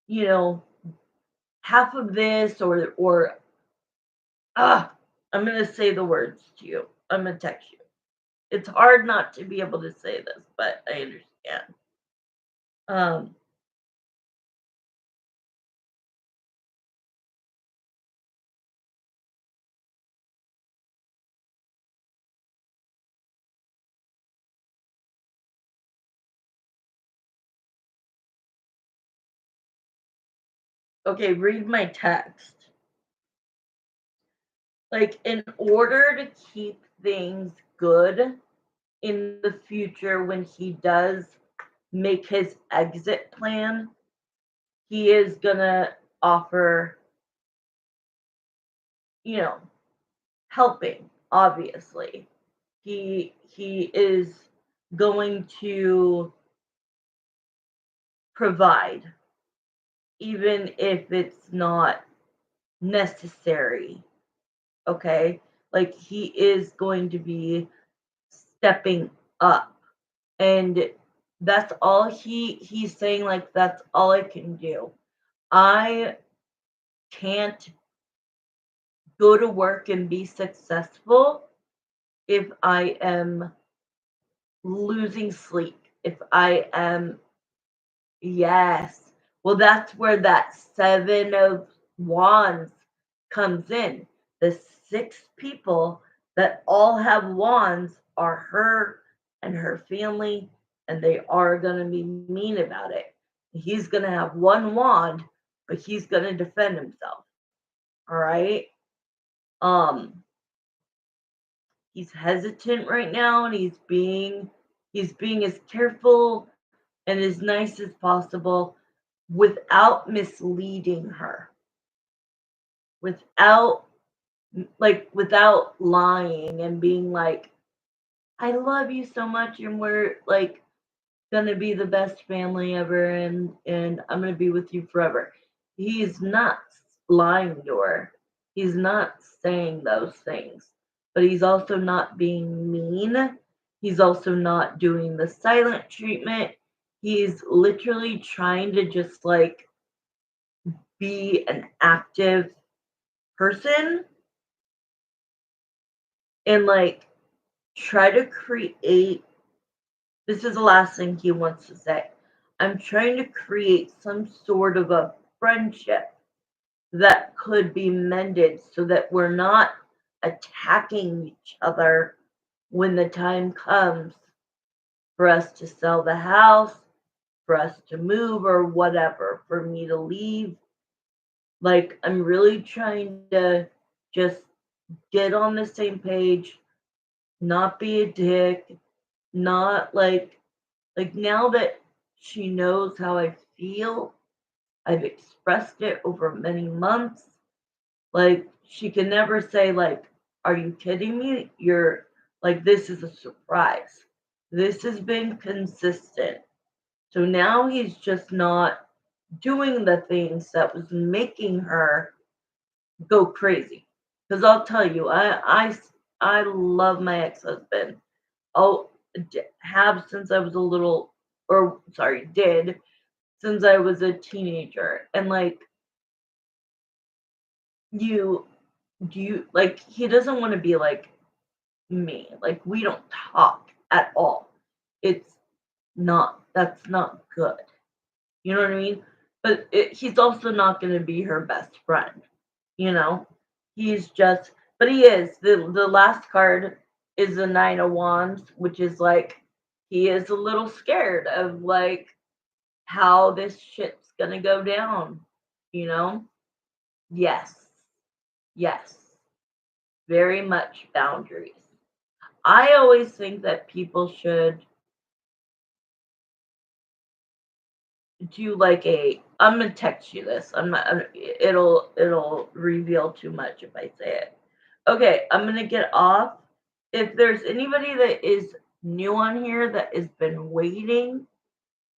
A: you know, half of this or I'm gonna say the words to you. I'm gonna text you. It's hard not to be able to say this, but I understand. Um, okay, read my text. Like, in order to keep things good in the future when he does make his exit plan, he is gonna offer, you know, helping, obviously. He is going to provide, even if it's not necessary. Okay? Like he is going to be stepping up. And that's all he's saying, like, that's all I can do. I can't go to work and be successful if I am losing sleep, if I am, yes. Well, that's where that 7 of wands comes in. The 6 people that all have wands are her and her family, and they are going to be mean about it. He's going to have 1 wand, but he's going to defend himself. All right? Um he's hesitant right now, and he's being as careful and as nice as possible without misleading her, without without lying and being like, I love you so much and we're like gonna be the best family ever and I'm gonna be with you forever. He's not lying to her. He's not saying those things. But he's also not being mean. He's also not doing the silent treatment. He's literally trying to just like be an active person and like try to create. This is the last thing he wants to say. I'm trying to create some sort of a friendship that could be mended so that we're not attacking each other when the time comes for us to sell the house, for us to move, or whatever, for me to leave. Like, I'm really trying to just get on the same page, not be a dick, not like now that she knows how I feel, I've expressed it over many months. Like, she can never say, like, are you kidding me? You're like, this is a surprise. This has been consistent. So now he's just not doing the things that was making her go crazy. Because I'll tell you, I love my ex-husband. Oh, have since I was a little, or sorry, did since I was a teenager. And like, you do you like, he doesn't want to be like me. Like, we don't talk at all. It's not, that's not good. You know what I mean? But he's also not going to be her best friend. You know, he's just, but he is. The last card is the Nine of Wands, which is like, he is a little scared of like how this shit's going to go down. You know? Yes. Yes. Very much boundaries. I always think that people should do like a, I'm gonna text you this. I'm not, it'll reveal too much if I say it. Okay, I'm gonna get off. If there's anybody that is new on here that has been waiting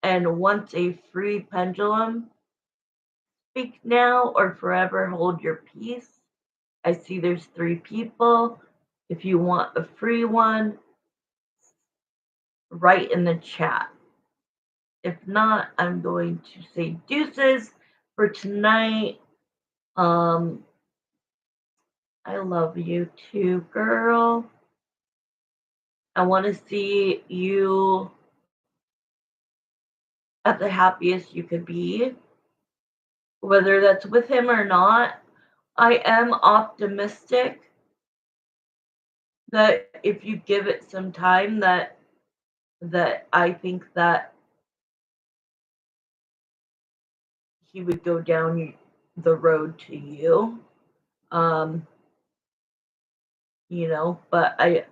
A: and wants a free pendulum, speak now or forever hold your peace. I see there's 3 people. If you want a free one, write in the chat. If not, I'm going to say deuces for tonight. Um, I love you too, girl. I want to see you at the happiest you could be, whether that's with him or not. I am optimistic that if you give it some time, that I think that he would go down the road to you. Um, but I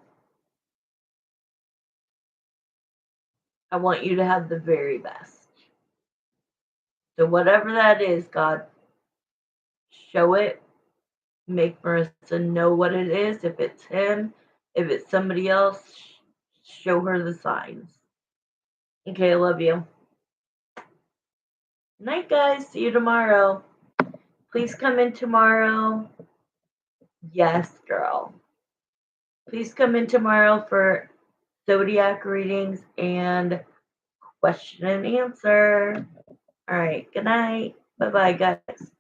A: want you to have the very best. So whatever that is, God, show it. Make Marissa know what it is. If it's him, if it's somebody else, show her the signs. Okay, I love you. Night, guys. See you tomorrow. Please come in tomorrow. Yes, girl. Please come in tomorrow for Zodiac readings and question and answer. All right. Good night. Bye-bye, guys.